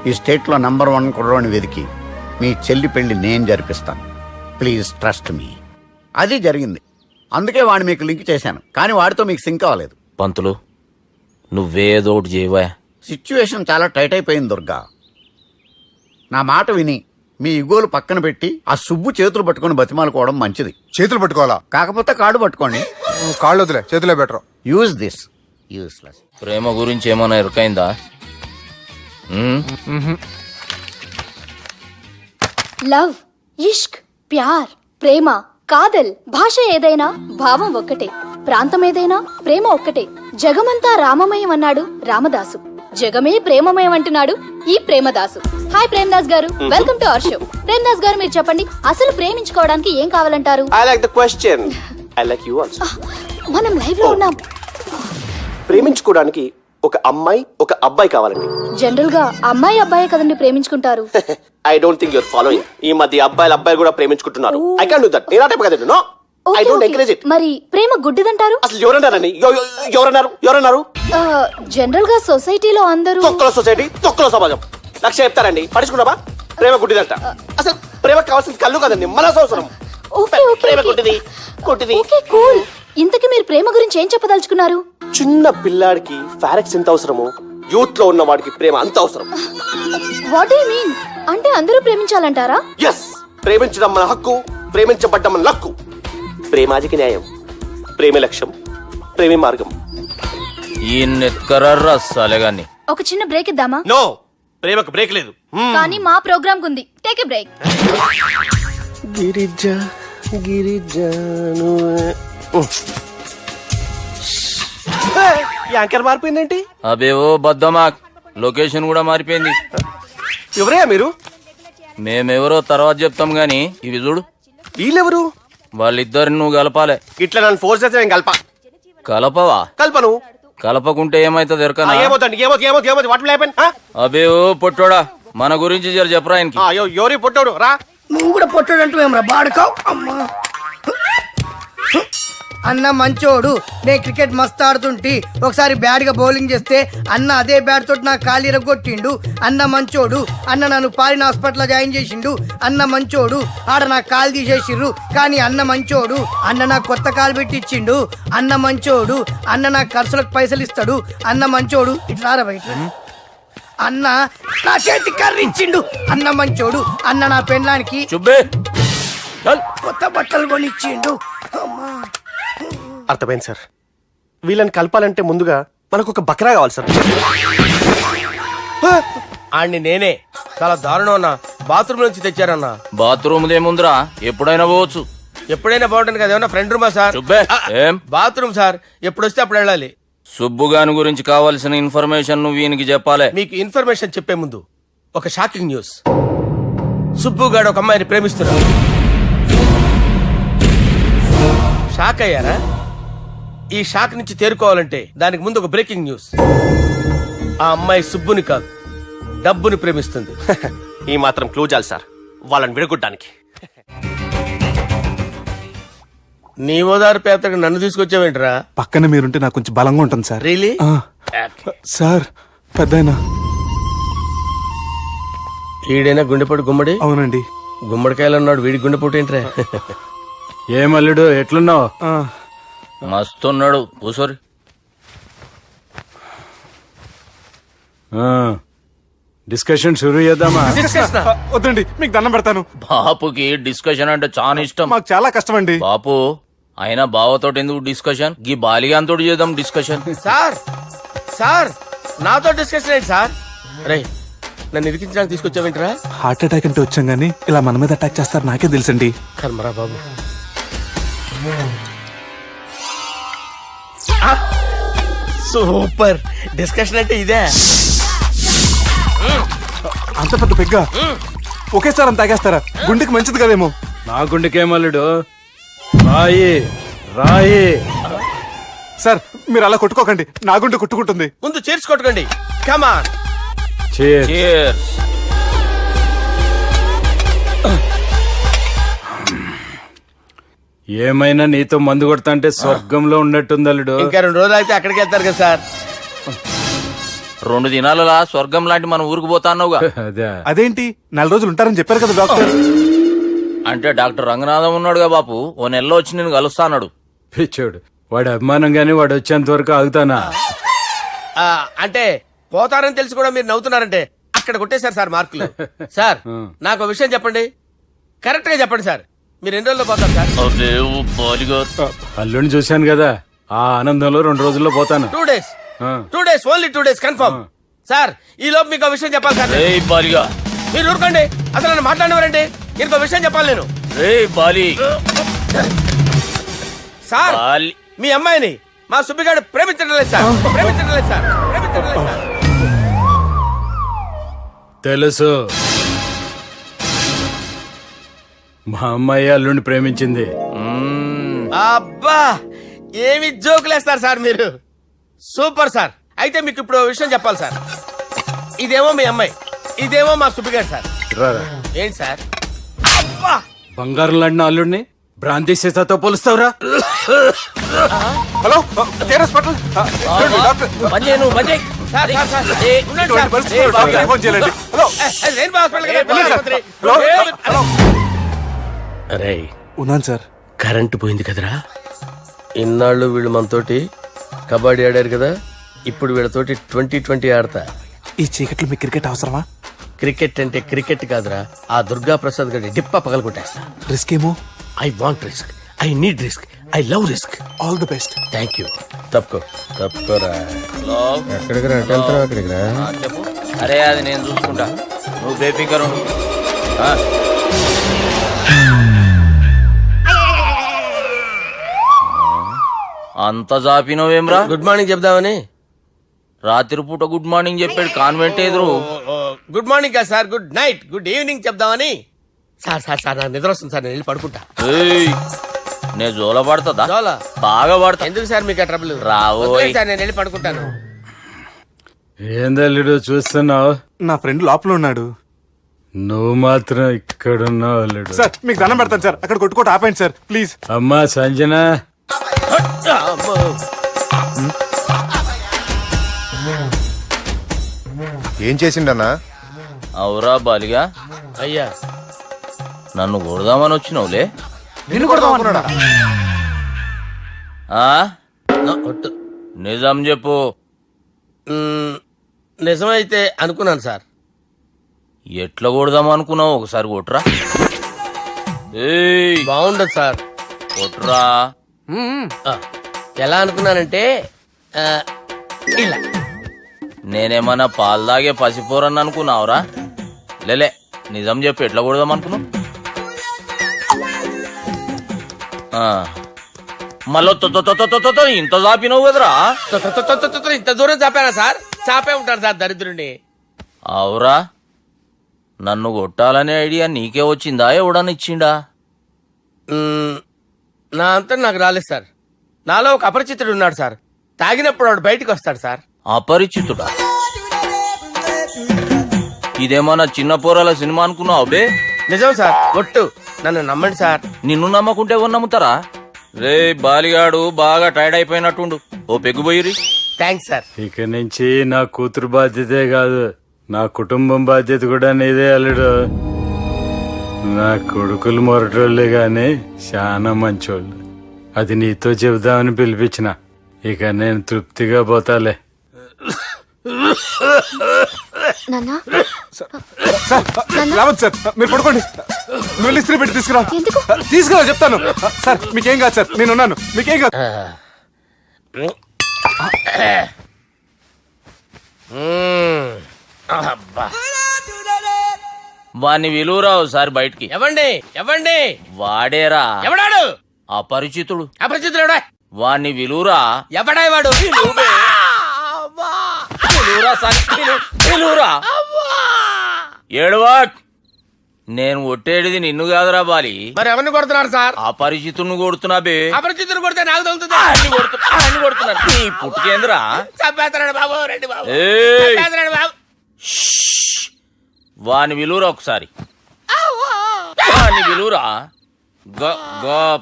I: ఈ స్టేట్ లో నంబర్ 1 కుర్రోని వెతికి మీ చెల్లి పెళ్లి నేను జరిపిస్తాను. Please trust me. అది జరిగింది, అందుకే వాడిని మీకు లింక్ చేశాను, కానీ వాడితో మీకు సింక్ అవ్వలేదు.
H: పంతులు నువ్వేదోటి చేయవా?
I: సిచ్యువేషన్ చాలా టైట్ అయిపోయింది దుర్గా. నా మాట విని మీ ఇగోలు పక్కన పెట్టి ఆ సుబ్బు చేతులు పట్టుకొని బతిమాలుకోవడం మంచిది.
K: చేతులు పట్టుకోవాలా?
I: కాకపోతే కాళ్ళు పట్టుకోండి.
K: కాళ్ళు వదిలే, చేతులే బెటర్.
I: Use this. యూస్లెస్.
H: ప్రేమ గురించి ఏమైనా ఎరుకైందా?
J: లవ్, ఇష్క్, ప్యార్, ప్రేమ, కాదల్, భాష ఏదైనా భావం ఒక్కటే, ప్రాంతం ఏదైనా ప్రేమ ఒక్కటే. జగమంతా రామమయం అన్నాడు రామదాసు, జగమే ప్రేమమయం అంటున్నాడు ఈ ప్రేమదాసు. హాయ్ ప్రేమదాస్ గారు, welcome to our show. Premadasa గారు మీరు చెప్పండి, అసలు ప్రేమించుకోవడానికి ఏం కావాలంటారు?
L: I like the question. I like you also.
J: మనం లైవ్ లో ఉన్నాం.
L: ప్రేమించుకోవడానికి ఒక అమ్మాయి ఒక అబ్బాయి కావాలండి.
J: జనరల్ గా అమ్మాయి అబ్బాయి కదండి ప్రేమించుకుంటారు.
L: I don't think you're following. ఈ మధ్య అబ్బాయిలు కూడా ప్రేమించుకుంటున్నారు. I can't do that. నేను ఆ టైప్ కదండి. No. I don't encourage it.
J: మరి ప్రేమ గుడ్డిదంటారు?
L: అసలు ఎవరన్నారండి? ఎవరన్నారు?
J: జనరల్ గా సొసైటీలో అందరూ
L: తొక్కల సొసైటీ, తొక్కల సమాజం లక్ష చెప్తారండి. పడుచుకున్నావా? ప్రేమ గుడ్డిదంట. అసలు ప్రేమ కావాల్సింది కళ్ళు కదండి, మనసు అవసరం. ప్రేమ గుడ్డిది.
J: Okay cool. ఇంతకీ మీరు ప్రేమ గురించి ఏం చెప్పదలుచుకున్నారు?
L: చిన్న పిల్లాడికి ఫారెక్స్ ఎంత అవసరమో యూత్ లో ఉన్న వాడికి ప్రేమ అంత అవసరం.
J: What do you mean? అంటే అందరూ ప్రేమించాలంటారా?
L: ఎస్, ప్రేమించడం మన హక్కు, ప్రేమించబడ్డం మన లక్కు. ప్రేమాజికి న్యాయం, ప్రేమ లక్ష్యం, ప్రేమే మార్గం.
H: ఈ నెత్కరర్రా సాలేగాన్ని.
J: ఒక చిన్న బ్రేక్ ఇద్దామా?
L: నో, ప్రేమకు బ్రేక్ లేదు.
J: కానీ మా ప్రోగ్రామ్ కుంది. Take a break.
B: Girija anchor మారిపోయిందేంటి?
H: అబేవో బద్దమా, లొకేషన్ కూడా మారిపోయింది.
B: ఎవరయ్యా మీరు?
H: మేమెవరో తర్వాత చెప్తాం గాని ఇవి చూడు.
B: వీళ్ళెవరు?
H: వాళ్ళిద్దరిని నువ్వు కలపాలే.
B: ఇట్లా నన్ను ఫోర్స్ చేస్తే నేను
H: కలపవా?
B: కల్పను.
H: కలపకుంటే ఏమైతుంది ఎరకనా?
B: ఏమవుతుంది?
H: అబేవో పొట్టోడా, మన గురించి జర చెప్పరా ఆయనకి.
B: ఎవరి పొట్టోడు రా. నువ్వు కూడా పొట్టోడు అంటూ ఏమరా బాడుకావు? అమ్మా
M: అన్న మంచోడు. నేను క్రికెట్ మస్తు ఆడుతుంటి, ఒకసారి బ్యాట్ గా బౌలింగ్ చేస్తే అన్న అదే బ్యాట్ తోటి నా కాలు ఇరగొట్టిండు. అన్న మంచోడు. అన్న నన్ను పాలిన హాస్పిటల్ జాయిన్ చేసిండు. అన్న మంచోడు. ఆడ నా కాలు తీసేసిర్రు కానీ అన్న మంచోడు. అన్న నాకు కొత్త కాలు పెట్టి ఇచ్చిండు. అన్న మంచోడు. అన్న నాకు ఖర్చులకు పైసలు ఇస్తాడు. అన్న మంచోడు. ఇట్లా బయట అన్న నా చేతి కర్రీ ఇచ్చిండు. అన్న మంచోడు. అన్న నా పెండ్లానికి కొత్త బట్టలు కొనిచ్చిండు.
B: అర్థమైంది సార్. వీళ్ళని కలపాలంటే ముందుగా మనకు ఒక బక్రా కావాలి సార్.
N: ఆడిని నేనే చాలా దారుణం అన్నా. బాత్రూమ్ నుంచి తెచ్చారన్నా.
H: బాత్రూమ్ ఏముందిరా, ఎప్పుడైనా పోవచ్చు.
N: ఎప్పుడైనా బాగుంటుంది కదా. ఏమన్నా ఫ్రెండ్ రూమా సార్?
H: ఏం
N: బాత్రూమ్ సార్, ఎప్పుడు వస్తే అప్పుడు వెళ్ళాలి.
H: సుబ్బుగాని గురించి కావాల్సిన ఇన్ఫర్మేషన్ నువ్వు వీనికి చెప్పాలి.
B: మీకు ఇన్ఫర్మేషన్ చెప్పే ముందు ఒక షాకింగ్ న్యూస్. సుబ్బుగాడు ఒక అమ్మాయిని ప్రేమిస్తున్నాడు. షాక్ అయ్యారా? ఈ షాక్ నుంచి తేరుకోవాలంటే దానికి ముందు ఒక బ్రేకింగ్ న్యూస్. ఆ అమ్మాయి సుబ్బుని కాదు, డబ్బుని ప్రేమిస్తుంది.
L: ఈ మాత్రం క్లూ చాలు సార్ వాళ్ళని విడగొట్టడానికి.
B: నీ ఓదారు పేదకు నన్ను తీసుకొచ్చావేంట్రా?
G: పక్కన మీరుంటే నాకు కొంచెం బలంగా ఉంటుంది సార్.
B: రియలీ?
G: సార్ పెద్దయినా
B: ఈడైనా గుండెపోటు గుమ్మడి?
G: అవునండి.
B: గుమ్మడికాయలు అన్నాడు, వీడి గుండెపోటు ఏంట్రా?
F: ఏమల్లుడు ఎట్లున్నావు?
H: మస్తున్నాడు. కూసోరి.
F: డిస్కషన్ షురూ చేద్దామా?
G: వద్దండి, మీకు దండం పెడతాను.
H: బాపుకి డిస్కషన్ అంటే చాలా ఇష్టం.
G: మాకు చాలా కష్టం అండి.
H: బాపు అయినా బావతోటి ఎందుకు డిస్కషన్? గీ బాలిగాంతో చేద్దాం డిస్కషన్.
B: సార్ సార్ నాతో డిస్కషన్ ఏంటి సార్? రే నన్ను ఇరికించడానికి తీసుకొచ్చావేంట్రా?
G: హార్ట్ అటాక్ అంటే వచ్చాం గానీ ఇలా మన మీద అటాక్ చేస్తారు నాకే తెలుసండి.
B: కర్మరా బాబు. సూపర్ డిస్కషన్ అంటే ఇదే.
G: అంత పెద్ద పెగ్గ ఒకేసారి అంత తాగేస్తారా? గుండెకి మంచిది కదేమో.
F: నా గుండెకేమల్లుడు రాయి రాయి.
G: సార్ మీరు అలా కొట్టుకోకండి, నా గుండె కొట్టుకుంటుంది.
B: ముందు చేర్చి కొట్టుకోండి. కమాన్.
H: Cheers.
F: ఏమైనా నీతో మందు కొడతా అంటే స్వర్గంలో ఉన్నట్టుంది అల్లుడు.
B: ఇంకా 2 రోజులు అయితే అక్కడికి వెళ్తారు కదా సార్.
H: 2 దినాలలా స్వర్గం లాంటి మన ఊరికి పోతాన్నావుగా.
G: అదేంటి 4 రోజులు ఉంటారని చెప్పారు కదా డాక్టర్.
H: అంటే డాక్టర్ రంగనాథం ఉన్నాడుగా బాపు, ఓ నెలలో వచ్చి నేను కలుస్తా అన్నాడు.
F: పిచ్చోడు, వాడు అభిమానంగానే వాడు వచ్చేంత వరకు ఆగుతానా?
B: అంటే పోతారని తెలిసి కూడా మీరు నవ్వుతున్నారంటే అక్కడ కొట్టేశారు సార్ మార్కులు. సార్ నాకు ఒక విషయం చెప్పండి, కరెక్ట్ గా చెప్పండి సార్. మీరు ఎన్ని రోజుల్లో పోతారు సార్?
F: అల్లుడిని చూశాను కదా, ఆ ఆనందంలో 2 రోజుల్లో పోతాను.
B: 2 days. 2 days, only 2 days confirm. Sir ఈ లోపు మీకు విషయం చెప్పాలి సార్. మీరు ఊరుకోండి, అసలు నన్ను మాట్లాడినవారండి. ఇంకో విషయం చెప్పాలి నేను. సార్ మీ అమ్మాయిని మా సుబ్బిగాడు ప్రేమించడం లేదు సార్. ప్రేమించడం లేదు సార్. ప్రేమించడం లేదు సార్.
F: తెలుసు, మా అమ్మాయి అల్లుడిని ప్రేమించింది.
B: అబ్బా ఏమి జోకులేస్తారు సార్ మీరు. Super sir. అయితే మీకు ఇప్పుడు విషయం చెప్పాలి సార్. ఇదేమో మీ అమ్మాయి, ఇదేమో మా సుబ్బిగాడు సార్. ఏంటి సార్? అబ్బా
F: బంగారం లాంటి అల్లుడిని భ్రాంతి సీతతో పోలుస్తావురా?
G: హలో హాస్పిటల్ ఉన్నాను సార్.
B: కరెంటు పోయింది కదరా. ఇన్నాళ్ళు వీళ్ళు మనతోటి కబడ్డీ ఆడారు కదా, ఇప్పుడు వీళ్ళతోటి 2020 ఆడతా.
G: ఈ చీకట్లో మీ క్రికెట్ అవసరమా?
B: క్రికెట్ అంటే క్రికెట్ కాదురా, ఆ దుర్గా ప్రసాద్ గారి డిప్ప పగలగొట్టేస్తా.
G: రిస్క్ ఏమో.
B: I want risk, I need risk, I love risk.
G: All the best.
B: Thank you. తప్పుకోరా. ఎక్కడికి రా? అక్కడికి రా.
H: చెప్పు. అరే అది నేను చూసుకుంటా, నువ్వు బేఫికర్. అంత జాపినవేమ్రా?
B: గుడ్ మార్నింగ్ చెప్దామని.
H: రాత్రి పూట గుడ్ మార్నింగ్ చెప్పాడు కాన్వెంట్ ఎదురు.
B: గుడ్ మార్నింగ్ కాదు sir, good night, good evening చెప్దామని. సార్ సార్ సార్ నాకు నిద్ర వస్తుంది సార్, నేను వెళ్ళి పడుకుంటా.
H: నేను జోల పడుతుందా?
B: జోలా
H: బాగా పడతా.
B: ఎందుకు సార్ మీకు ట్రబుల్?
H: రావు
B: సార్, నేను వెళ్ళి పడుకుంటాను.
F: ఏందల్లుడు చూస్తున్నావు?
G: నా ఫ్రెండ్ లోపల ఉన్నాడు.
F: నువ్వు మాత్రం ఇక్కడున్నావు అల్లుడు.
G: సార్ మీకు దండం పెడతాను సార్, అక్కడ కొట్టుకోట ఆపండి సార్ ప్లీజ్.
F: అమ్మా సంజన,
K: ఏం చేసిండన్నా?
H: అవురా బాలిగా.
B: అయ్యా
H: నన్ను కొడదామని వచ్చినావులే.
K: నిన్ను కొడదామనుకున్నాడా?
H: నిజం చెప్పు.
B: నిజమైతే అనుకున్నాను సార్.
H: ఎట్లా కొడదాం అనుకున్నావు? ఒకసారి కొట్రా.
B: బాగుండదు సార్.
H: కొట్రా.
B: ఎలా అనుకున్నానంటే ఇలా.
H: నేనేమన్నా పాలు తాగే పసిపోరని అనుకున్నావురా? లేలే, నిజం చెప్పు, ఎట్లా కొడదాం అనుకున్నావు? మళ్ళీ ఇంత చాపినవు కదరా?
B: ఇంత దూరం చాపానా సార్? చాపే ఉంటాడు సార్ దరిద్రుడిని.
H: అవురా, నన్ను కొట్టాలనే ఐడియా నీకే వచ్చిందా? ఎవడన్నా ఇచ్చిండా?
B: నా అంతా నాకు రాలేదు సార్. నాలో ఒక అపరిచితుడు ఉన్నాడు సార్. తాగినప్పుడు వాడు బయటికి వస్తాడు సార్.
H: అపరిచితుడా? ఇదేమన్నా చిన్న పోరాల సినిమా అనుకున్నావు బే?
B: నిజం సార్, ఒట్టు, నన్ను నమ్మండి సార్.
H: నిన్ను నమ్మకుంటే ఎవరు నమ్ముతారా? రే బాలిగాడు బాగా టైర్డ్ అయిపోయినట్టుండు, ఓ పెగ్గుబోయిరి.
B: Thanks sir.
O: ఇక నుంచి నా కూతురు బాధ్యతే కాదు, నా కుటుంబం బాధ్యత కూడా నీదే అల్లుడు. నా కొడుకులు మొరటోళ్లే గాని చాలా మంచోళ్ళు. అది నీతో చెబుదామని పిలిపించిన. ఇక నేను తృప్తిగా పోతాలే.
G: రావద్దు సార్, మీరు పడుకోండి. నువ్వు ఇస్త్రీ పెట్టి తీసుకురా. తీసుకురా చెప్తాను. సార్ మీకేం కాదు సార్, నేను ఉన్నాను, మీకేం కాదు.
H: వాణ్ణి విలువరావు సార్ బయటికి.
B: ఎవండి ఎవండి?
H: వాడేరా.
B: ఎవడాడు?
H: అపరిచితుడు.
B: అపరిచితుడు
H: వాణ్ణి విలువరా.
B: ఎవడా వాడు?
H: ఏడవా, నేను ఒట్టేడిది నిన్ను కాదురా బాలి.
B: మరి ఎవరిని కొడుతున్నారు సార్?
H: అపరిచితుడిని కొడుతున్నా బే.
B: అపరిచితుడు కొడితే నాకు తగులుతుంది.
H: కొడుతున్నారు నీ పుట్టుకేంద్రా.
B: చంపేస్తున్నాడు బాబు, రండి బాబు.
H: వాని విలువరా ఒకసారి. వాని విలువరా.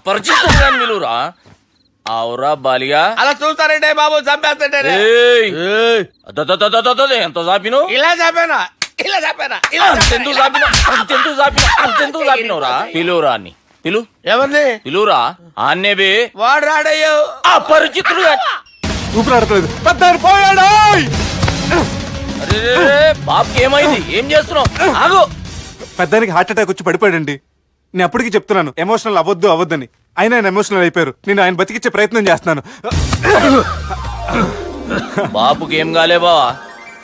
H: పరిచితుడు విలువరా. అవురా బాలిగా.
B: అలా చూస్తారంటే బాబు, చంపేస్తాడే.
H: ఎంత చాపిను?
B: ఇలా చాపానా? ఇలా చాపానా?
H: అంతెందుకు చాపినవురా? పిలువురా అని. పిలు.
B: ఎవరిని
H: పిలువురా. ఆన్నే బే.
B: వాడు రాడయ్యో.
H: అపరిచితుడు.
G: ఊపిరాడతలేదు. పెద్ద పోయాడు.
H: బాబుకి ఏమైంది? ఏం చేస్తున్నావు? ఆగు.
G: పెద్దానికి హార్ట్ అటాక్ వచ్చి పడిపోయాడండి. నేను అప్పటికి చెప్తున్నాను ఎమోషనల్ అవ్వద్దని. అయినా ఆయన ఎమోషనల్ అయిపోయారు. నేను ఆయన బతికిచ్చే ప్రయత్నం చేస్తున్నాను.
H: బాబుకి ఏం కాలే బావా?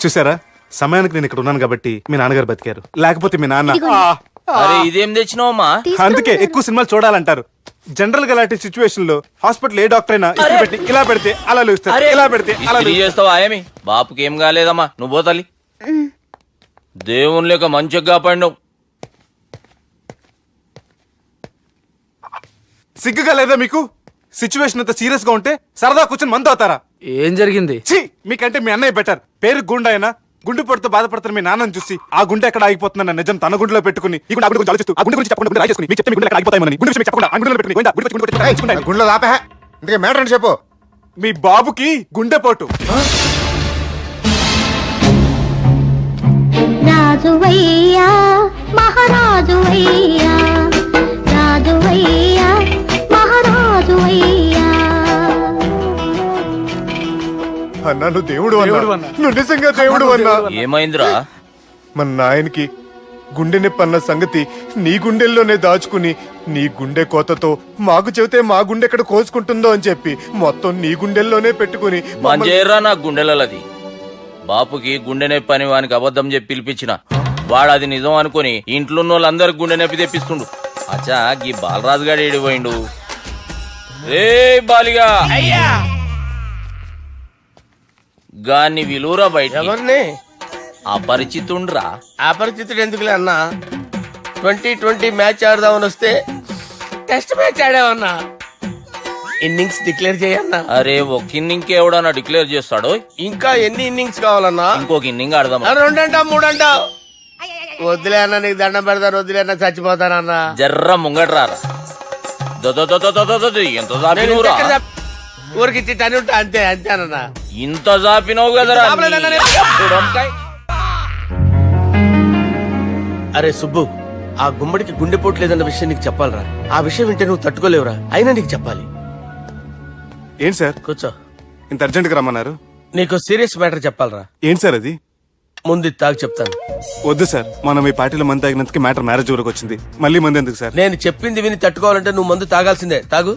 G: చూసారా, సమయానికి నేను ఇక్కడ ఉన్నాను కాబట్టి మీ నాన్నగారు బతికారు. లేకపోతే మీ నాన్న.
H: అరే ఇదేం తెచ్చినావమ్మా?
G: అందుకే ఎక్కువ సినిమాలు చూడాలంటారు. జనరల్ గా అలాంటి సిచ్యువేషన్ లో హాస్పిటల్ ఏ డాక్టర్ అయినా పెట్టి ఇలా పెడితే అలా లూస్తారు, ఇలా పెడితే అలా
H: చేస్తావా? ఏమి బాపుకి ఏం కాలేదమ్మా, నువ్వు పోతల్లి. దేవుని లేక మంచిగా కాపాడినావు.
G: సిగ్గుగా లేదా మీకు? సిచ్యువేషన్ అంత సీరియస్ గా ఉంటే సరదా కూర్చొని మందు అవుతారా?
F: ఏం జరిగింది?
G: మీకంటే మీ అన్నయ్య బెటర్. పేరు గుండె అయినా గుండె పొడితో బాధపడుతున్న మీ నాన్నని చూసి ఆ గుండె ఎక్కడ ఆగిపోతుందన్న నిజం తన గుండెలో పెట్టుకుని ఈ గుండె గురించి ఆలోచిస్తూ ఆ గుండె గురించి చెప్పకుండా రాజేసుకుని మీకు చెప్తే మీ గుండె ఎక్కడ ఆగిపోతాయని గుండె విషయం చెప్పకుండా ఆ గుండెలో పెట్టుకుని
K: గుండెలో ఆపే. ఇంతకే మ్యాటర్ అని చెప్పు.
G: మీ బాబుకి గుండెపోటు.
P: రాజువయ్యా మహారాజువయ్యా, రాజువయ్యా మహారాజువయ్యా.
K: అన్నా నువ్వు దేవుడు అన్నా, నువ్వు నిజంగా దేవుడు అన్నా.
H: ఏమైందిరా?
K: మన నాయనకి గుండె నొప్పి అన్న సంగతి నీ గుండెల్లోనే దాచుకుని నీ గుండె కోతతో మాకు చెబితే మా గుండె ఎక్కడ కోసుకుంటుందో అని చెప్పి మొత్తం నీ గుండెల్లోనే పెట్టుకుని
H: మంజేరా నా గుండెలది. బాపుకి గుండె నొప్పి అని వానికి అబద్ధం చెప్పి పిలిపించిన వాడు అది నిజం అనుకుని ఇంట్లో ఉన్న వాళ్ళందరికి గుండె నొప్పి తెప్పిస్తుండు. అచ్చా గీ బాలరాజు గారు ఏడిపోయిండు. రే బాలిగా
B: అయ్యా,
H: గాన్ని విలువరా బయట.
B: ఎవరిని?
H: అపరిచితుండ్రా.
B: అపరిచితుడు ఎందుకులే అన్నా? 2020 మ్యాచ్ ఆడదామని వస్తే టెస్ట్ మ్యాచ్ ఆడామన్నా. ఇన్నింగ్స్ డిక్లేర్ చేయన్నా.
H: అరే ఒక ఇన్నింగ్ ఎవడన్నా డిక్లేర్ చేస్తాడు?
B: ఇంకా ఎన్ని ఇన్నింగ్స్ కావాలన్నా?
H: ఇంకొక ఇన్నింగ్ ఆడదాం.
B: 2 అంటావు 3 అంటావు. వద్దులే అన్న, నీకు దండం పెడతాను. వద్దులే అన్న, చచ్చిపోతానన్నా.
H: జర్ర ముంగట్రా. ఎంత జాపినవురా?
B: ఊరికి తని ఉంటా అంతే అంతేనన్నా.
H: ఇంత జాపినవు కదరా.
B: అరే సుబ్బు, ఆ గుమ్మడికి గుండెపోటు లేదన్న విషయం నీకు చెప్పాలరా. ఆ విషయం వింటే నువ్వు తట్టుకోలేవురా. అయినా నీకు చెప్పాలి.
G: ఏంటి సార్?
B: కూర్చో.
G: ఇంత అర్జెంట్ గా రమ్మన్నారు?
B: నీకు సీరియస్ మ్యాటర్ చెప్పాలరా.
G: ఏంటి సార్ అది?
B: ముందు తాగు చెప్తాను.
G: వద్దు సార్, మనం ఈ పార్టీలో మందు తాగినందుకు మ్యాటర్ మ్యారేజ్ వరకు వచ్చింది. మళ్ళీ మంది ఎందుకు సార్?
B: నేను చెప్పింది విని తట్టుకోవాలంటే నువ్వు మందు తాగాల్సిందే. తాగు.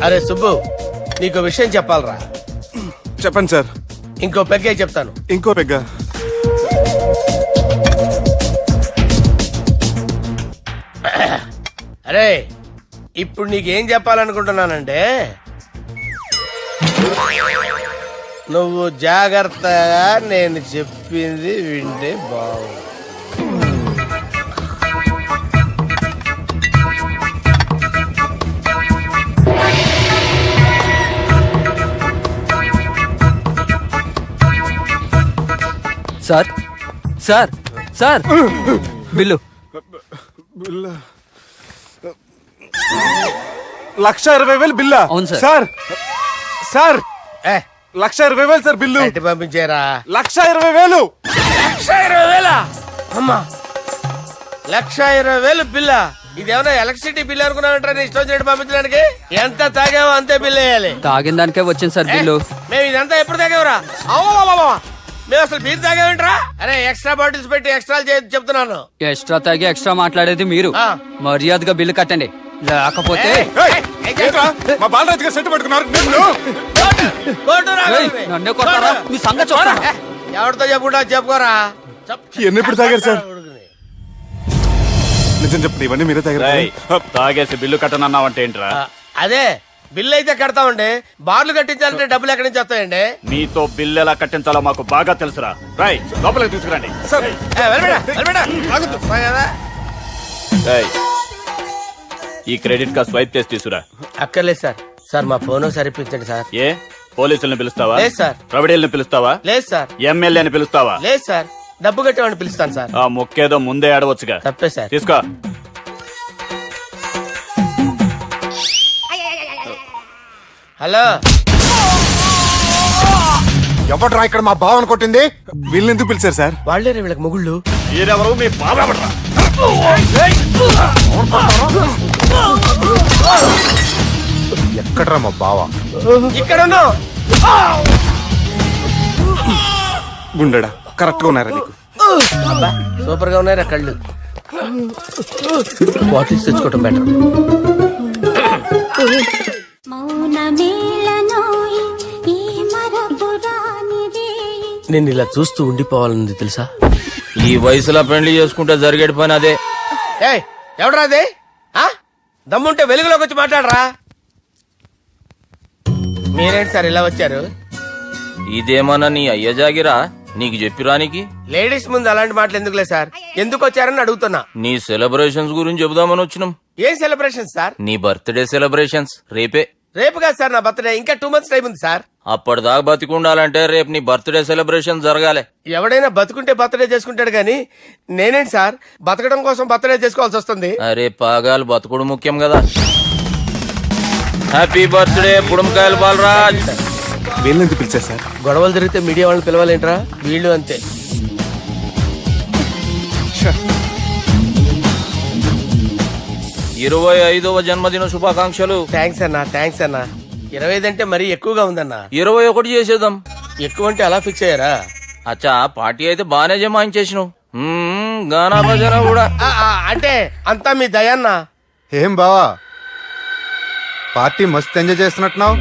B: అరే సుబ్బు, నీకు విషయం చెప్పాలరా.
G: చెప్పండి సార్.
B: ఇంకో పెగ్గే చెప్తాను.
G: ఇంకో పెగ్గా?
B: అరే ఇప్పుడు నీకేం చెప్పాలనుకుంటున్నానంటే నువ్వు జాగ్రత్తగా నేను చెప్పింది వింటే బాగుంది.
Q: సార్ సార్ సార్ బిల్లు
G: 1,20,000 బిల్లా?
Q: అవును sir.
G: Sir sir 1,20,000 sir bill.
B: పంపించారా?
G: 1,20,000.
B: 1,20,000 అమ్మా, 1,20,000 బిల్లా? ఇదేమన్నా ఎలక్ట్రిసిటీ బిల్ అనుకున్నామంటారా? నీ ఇష్టం వచ్చినట్టు పంపించడానికి ఎంత తాగామో అంతే బిల్ వేయాలి.
Q: తాగిన దానికే వచ్చింది సార్ బిల్లు.
B: మేము ఇదంతా ఎప్పుడు తాగేవరా? మేము అసలు బీర్ తాగేమంటారా? అరే ఎక్స్ట్రా బాటిల్స్ పెట్టి ఎక్స్ట్రా చెప్తున్నాను.
Q: ఎక్స్ట్రా తాగి ఎక్స్ట్రా మాట్లాడేది మీరు. మర్యాదగా బిల్లు కట్టండి, లేకపోతే
G: మా బాలరాజు గారు సెట్ పట్టుకున్నారు.
Q: నన్నే కొడతారా? మీ సంగతి చూస్తారా?
B: ఎవరితో చెప్పుకుంటా చెప్పుకోరా.
G: ఎప్పుడు తాగారు సార్? నిజం చెప్పండి, ఇవన్నీ మీరే తాగారు.
F: తాగేసి బిల్లు కట్టనన్నావంటే ఏంట్రా?
B: అదే బిల్లు అయితే కడతామండి, బార్లు కట్టించాలంటే డబ్బులు ఎక్కడి నుంచి వస్తాయండి?
F: నీతో బిల్లు ఎలా కట్టించాలో మాకు బాగా తెలుసురా. రై లోపలికి తీసుకురండి. ఈ క్రెడిట్ కార్డ్ స్వైప్ చేసి తీసుకురా.
B: అక్కర్లేదు సార్. సార్ మా ఫోన్ సరిపించండి సార్.
F: ఏ పోలీసుల్ని పిలుస్తావా?
B: లేదు సార్.
F: ప్రొవిడీల్ని పిలుస్తావా?
B: లేదు సార్.
F: ఎమ్మెల్యేని పిలుస్తావా?
B: లేదు సార్. డబ్బు కట్టేవాడిని పిలుస్తాను సార్.
F: ఆ మొక్కేదో ముందే ఆడవచ్చుగా.
B: తప్పే సార్.
F: తీసుకో.
B: హలో,
G: ఎవడ్రా ఇక్కడ మా బావని కొట్టింది? వీళ్ళని ఎందుకు పిలిచారు సార్?
B: వాళ్ళే వీళ్ళకి మొగుళ్ళు.
F: మీరెవరు? మీ బాబా.
K: ఎక్కడ్రా మా బావ?
B: ఇక్కడ
G: గుండెడా కరెక్ట్ గా ఉన్నారా నీకు?
B: సూపర్ గా ఉన్నారా కళ్ళు? బాటిల్స్ తెచ్చుకోవటం బెటర్. నేను ఇలా చూస్తూ ఉండిపోవాలని తెలుసా?
H: ఈ వయసులో పెళ్లి చేసుకుంటే జరిగేటి పని అదే.
B: ఎవడరా అదే? దమ్ముంటే వెలుగులోకి వచ్చి మాట్లాడరా. మీరేంటి సార్ ఇలా వచ్చారు?
H: ఇదేమన్నా నీ అయ్య జాగిరా? నీకు చెప్పిరానికి?
B: లేడీస్ ముందు అలాంటి మాటలు ఎందుకులే సార్. ఎందుకు వచ్చారని అడుగుతున్నా.
H: నీ సెలబ్రేషన్స్ గురించి చెబుదామని వచ్చినాం.
B: ఏం సెలబ్రేషన్ సార్?
H: నీ బర్త్డే సెలబ్రేషన్స్ రేపే.
B: రేపు కాదు సార్ నా బర్త్డే, ఇంకా 2 months టైం ఉంది సార్.
H: అప్పటిదాకా బతికుండాలంటే రేపు నీ బర్త్డే సెలబ్రేషన్ జరగాలి.
B: ఎవడైనా బతుకుంటే బర్త్డే చేసుకుంటాడు గానీ నేనేంటి సార్ బతకడం కోసం బర్త్డే చేసుకోవాల్సి వస్తుంది?
H: అరే పాగాలు బతుకుడు ముఖ్యం కదా. హ్యాపీ బర్త్డే పుడుమకాయలు బాలరాజ్.
G: వీళ్ళని పిలిచారు సార్?
B: గొడవలు జరిగితే మీడియా వాళ్ళని పిలవాలేంట్రా? వీళ్ళు అంతే.
H: 25వ జన్మదిన శుభాకాంక్షలు.
B: థ్యాంక్స్ అన్నా, థ్యాంక్స్ అన్నా. 25 అంటే మరీ ఎక్కువగా ఉందన్నా.
H: 21 చేసేద్దాం.
B: ఎక్కువ అంటే అలా ఫిక్స్ అయ్యారా?
H: అచ్చా పార్టీ అయితే బానే జమాయించేసినావు. గానా భజన కూడా.
B: అంటే అంతా మీ దయన్నా.
K: ఏం బావా పార్టీ మస్తు ఎంజాయ్ చేస్తున్నట్టున్నావు.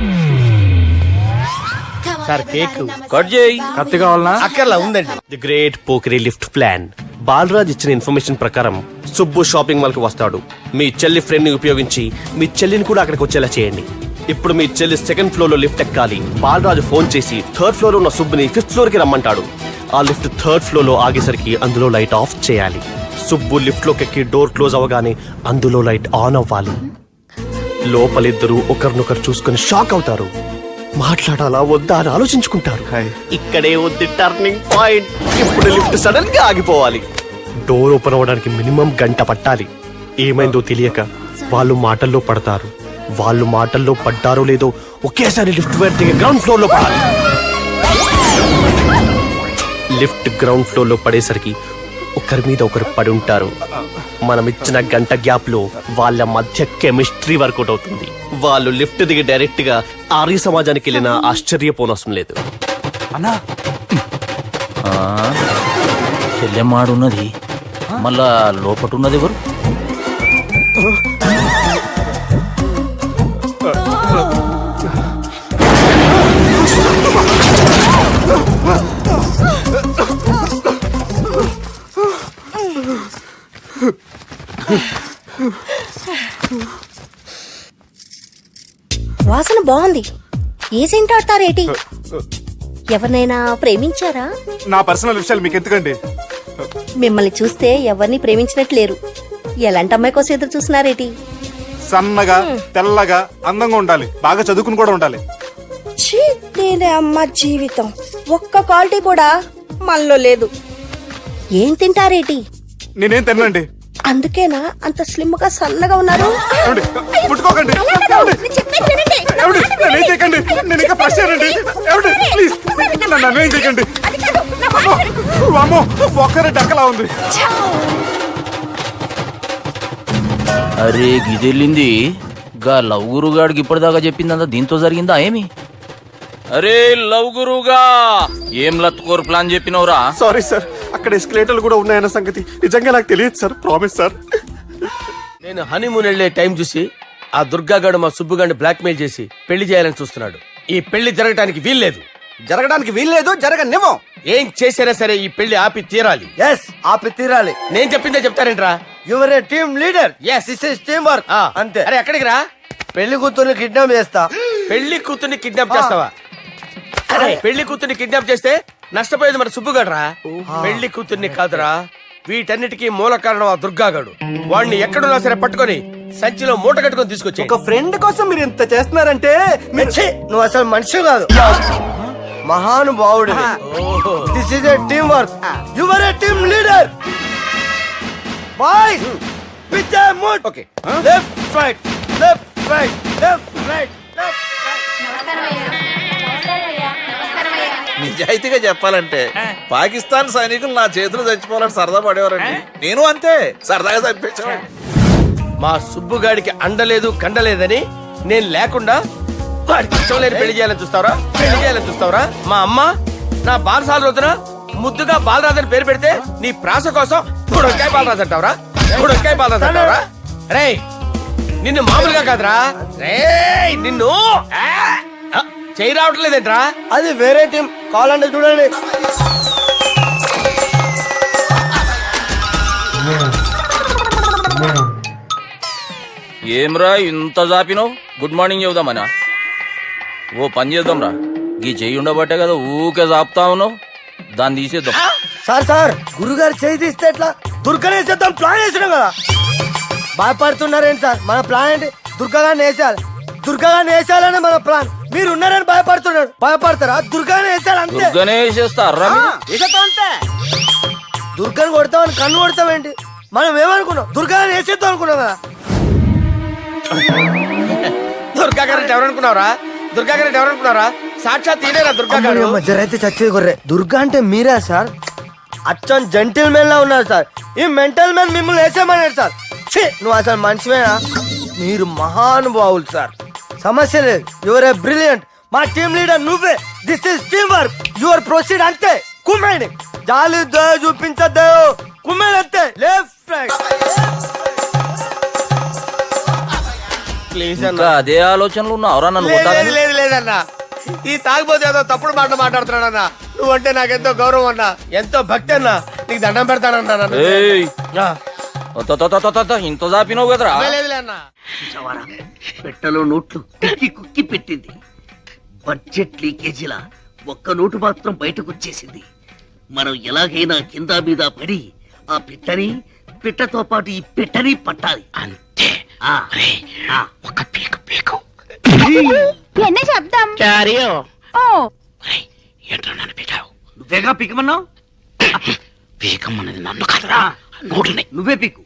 B: సార్ కేక్
H: కట్ చేయి.
F: కత్తి కావాలనా?
B: అక్కర్లా ఉందండి.
L: ది గ్రేట్ పోకరీ లిఫ్ట్ ప్లాన్. బాలరాజ్ ఇచ్చిన ఇన్ఫర్మేషన్ ప్రకారం సుబ్బు షాపింగ్ మాల్ కి వస్తాడు. మీ చెల్లి ఫ్రెండ్ ని ఉపయోగించి మీ చెల్లిని కూడా అక్కడికి వచ్చేలా చేయండి. ఇప్పుడు మీ చెల్లి 2nd floor లో లిఫ్ట్ ఎక్కాలి. బాలరాజు ఫోన్ చేసి 3rd floor లో ఉన్న సుబ్బుని 5th floor కి రమ్మంటాడు. ఆ లిఫ్ట్ 3rd floor లో ఆగేసరికి అందులో లైట్ ఆఫ్ చేయాలి. సుబ్బు లిఫ్ట్ లోకి ఎక్కి డోర్ క్లోజ్ అవ్వగానే అందులో లైట్ ఆన్ అవ్వాలి. లోపలిద్దరూ ఒకరినొకరు చూసుకుని షాక్ అవుతారు. మాట్లాడాలా వద్దా అని ఆలోచించుకుంటారు. ఇక్కడే ఉంది టర్నింగ్ పాయింట్. ఇప్పుడు లిఫ్ట్ సడన్ గా ఆగిపోవాలి. డోర్ ఓపెన్ అవ్వడానికి మినిమం గంట పట్టాలి. ఏమైందో తెలియక వాళ్ళు మాటల్లో పడతారు. వాళ్ళు మాటల్లో పడ్డారో లేదో ఒకేసారి లిఫ్ట్ దిగి గ్రౌండ్ ఫ్లోర్ లో పడాలి. లిఫ్ట్ గ్రౌండ్ ఫ్లోర్ లో పడేసరికి ఒకరి మీద ఒకరు పడి ఉంటారు. మనం ఇచ్చిన గంట గ్యాప్ లో వాళ్ళ మధ్య కెమిస్ట్రీ వర్కౌట్ అవుతుంది. వాళ్ళు లిఫ్ట్ దిగి డైరెక్ట్ గా ఆర్య సమాజానికి వెళ్ళినా ఆశ్చర్యపోనవసరం లేదు.
H: అన్నా చెల్లెమ్మాడున్నది, మళ్ళా లోపటున్నది ఎవరు?
R: బాగుంది. ఏ సెంట్ ఆడతారేటి? ఎవరినైనా ప్రేమించారా?
G: నా పర్సనల్ విషయాలు మీకు ఎందుకండి?
R: మిమ్మల్ని చూస్తే ఎవరిని ప్రేమించినట్లేరు. ఎలాంటి అమ్మాయి కోసం ఎదురు చూస్తున్నారేటి?
G: సన్నగా తెల్లగా అందంగా ఉండాలి, బాగా చదువుకుని కూడా ఉండాలి.
R: నేనే అమ్మ జీవితం ఒక్క క్వాలిటీ కూడా మనలో లేదు. ఏం తింటారేటి?
G: నేనేం తినండి.
R: అందుకేనా అంత స్లిమ్ గా సన్నగా ఉన్నారు?
G: ముట్టుకోకండి, నేనేం చేయకండి, నేను ఇంకా ఫ్రెష్ అయ్యానండి. ప్లీజ్ నన్ను ఏం చేయకండి. అమ్మో ఒక్కరే డక్కలా ఉంది.
H: అరే గిదెళ్ళింది గా లవ్ గురుగాడికి ఇప్పటిదాకా చెప్పిందంతా దీంతో జరిగిందా ఏమి? అరే లవ్ గురుగా ఏం లత్కోర్ ప్లాన్ చెప్పినవురా?
L: సారీ సార్, అక్కడ ఎస్కలేటర్లు కూడా ఉన్నాయన్న సంగతి నిజంగా నాకు తెలియదు సార్. Promise sir.
B: నేను హనీమూన్ వెళ్లే టైం చూసి ఆ దుర్గాగాడు మా సుబ్బుగాడిని బ్లాక్ మెయిల్ చేసి పెళ్లి చేయాలని చూస్తున్నాడు. ఈ పెళ్లి జరగడానికి వీల్లేదు.
E: జరగడానికి వీల్లేదు, జరగనివ్వం.
B: ఏం చేసినా సరే ఈ పెళ్లి ఆపి తీరాలి.
E: ఎస్, ఆపి తీరాలి.
B: నేను చెప్పిందే చెప్తారేంట్రా?
E: Your a team leader.
B: yes
E: this is team work. అంతే.
B: అరే ఎక్కడికి రా?
E: పెళ్లి కూతుర్ని కిడ్నాప్ చేస్తా.
B: పెళ్లి కూతుర్ని కిడ్నాప్ చేస్తావా? అరే పెళ్లి కూతుర్ని కిడ్నాప్ చేస్తే నష్టపోయేది మన సుబ్బుగాడురా. పెళ్లి కూతుర్ని కాదురా, వీటన్నిటికీ మూల కారణం ఆ దుర్గాగాడు. వాడిని ఎక్కడున్నా సరే పట్టుకొని సంచిలో మూట కట్టుకొని తీసుకొచ్చి.
E: ఒక ఫ్రెండ్ కోసం మీరు ఇంత చేస్తున్నారంటే నువ్వు అసలు మనిషి కాదు, మహానుభావుడు. This is a team work. Your a team leader. Boys pitch A mood. Okay, left right left right left right left
A: నిజాయితీగా చెప్పాలంటే పాకిస్తాన్ సైనికులు నా చేతులు చచ్చిపోవాలని సరదా పడేవారండి. నేను అంతే సరదాగా చనిపించామండి.
B: మా సుబ్బుగాడికి అండలేదు కండలేదని నేను లేకుండా వాడికి ఇష్టం లేని పెళ్లి చేయాలని చూస్తావరా? పెళ్లి చేయాలని చూస్తావరా? మా అమ్మ నా బాలసాల రోజున ముద్దుగా బాలరాజు అని పేరు పెడితే నీ ప్రాస కోసం గుడొక్కాయ బాలరాజు అంటావరా? గుడొక్కాయ బాలరాజు అంటావరా? రే నిన్ను మామూలుగా కాదురా, రే నిన్ను చేయి రావట్లేదేంట్రా?
E: అది వేరే టీం, కావాలంటే చూడండి.
H: ఏమ్రా ఇంత జాపినావు? Good morning చెబుదామనా? ఓ పని చేద్దాం రా, ఈ చెయ్యి ఉండబట్టే కదా ఊకే జాపుతా ఉన్నావు, దాన్ని తీసేద్దాం.
E: సార్ గురుగారు చేయి తీస్తే ఎట్లా? దుర్గనేసేద్దాం ప్లాన్ వేసినాం కదా. భయపడుతున్నారేంటి సార్? మన ప్లాన్ ఏంటి? దుర్గాగాన్ని వేసేయాలి. దుర్గాగాన్ని వేసేయాలని మన ప్లాన్. మీరు ఉన్నారని భయపడుతున్నాడు. భయపడతారా? దుర్గానే వేసేయాలి అంతే.
H: దుర్గానే వేసేస్తారా?
E: అంతే. దుర్గాని కొడతామని కన్ను కొడతామేంటి? మనం ఏమనుకున్నాం? దుర్గాని వేసేద్దాం అనుకున్నాం కదా.
B: దుర్గా గారు ఎవరనుకున్నారా? దుర్గా గారు ఎవరనుకున్నారా? సాక్షాత్ తీరేరా దుర్గా గారు.
E: జరైతే చచ్చేది గొర్రె. దుర్గా అంటే మీరా సార్? అచ్చం జెంటిల్ మెన్ లా ఉన్నారు సార్. ఈ మెంటల్ మెన్ మిమ్మల్ని వేసేమన్నాడు సార్. నువ్వు అసలు మనిషివేనా? మీరు మహానుభావులు సార్. సమస్య లేదు. Your a brilliant. మా టీమ్ లీడర్ నువ్వే. This is team work. Your proceed అంతే. కుమ్మేని జాలి చూపించద్దు. కుమ్మేని అంతే. Left right.
B: ప్లీజ్
H: ఇంకా అదే ఆలోచనలు ఉన్నావురా? నన్ను
B: లేదు లేదన్నా, ఈ తాగిపోతే ఏదో తప్పుడు మాట మాట్లాడుతున్నాడన్నా. నువ్వంటే నాకెంతో గౌరవం అన్నా, ఎంతో భక్తి అన్నా. నీకు దండం పెడతానన్నా.
H: ఇంత జాపినావు కదరా?
S: పెట్టలో నోట్లు కుక్కి కుక్కి పెట్టింది. బడ్జెట్ లీకేజీలా ఒక్క నోటు మాత్రం బయటకు వచ్చేసింది. మనం ఎలాగైనా కింద మీద పడి ఆ పిట్టతో పాటు ఈ పెట్టని పట్టాలి అంతే. ఒక పీకు పీకు
P: என்ன శబ్దం? ఓ
S: ఏంట్రా నన్ను పీకావు? నువ్వేగా పీకమన్నావు. పీకమన్నది నన్ను కాదురా, నోటుని. నువ్వే పీకు.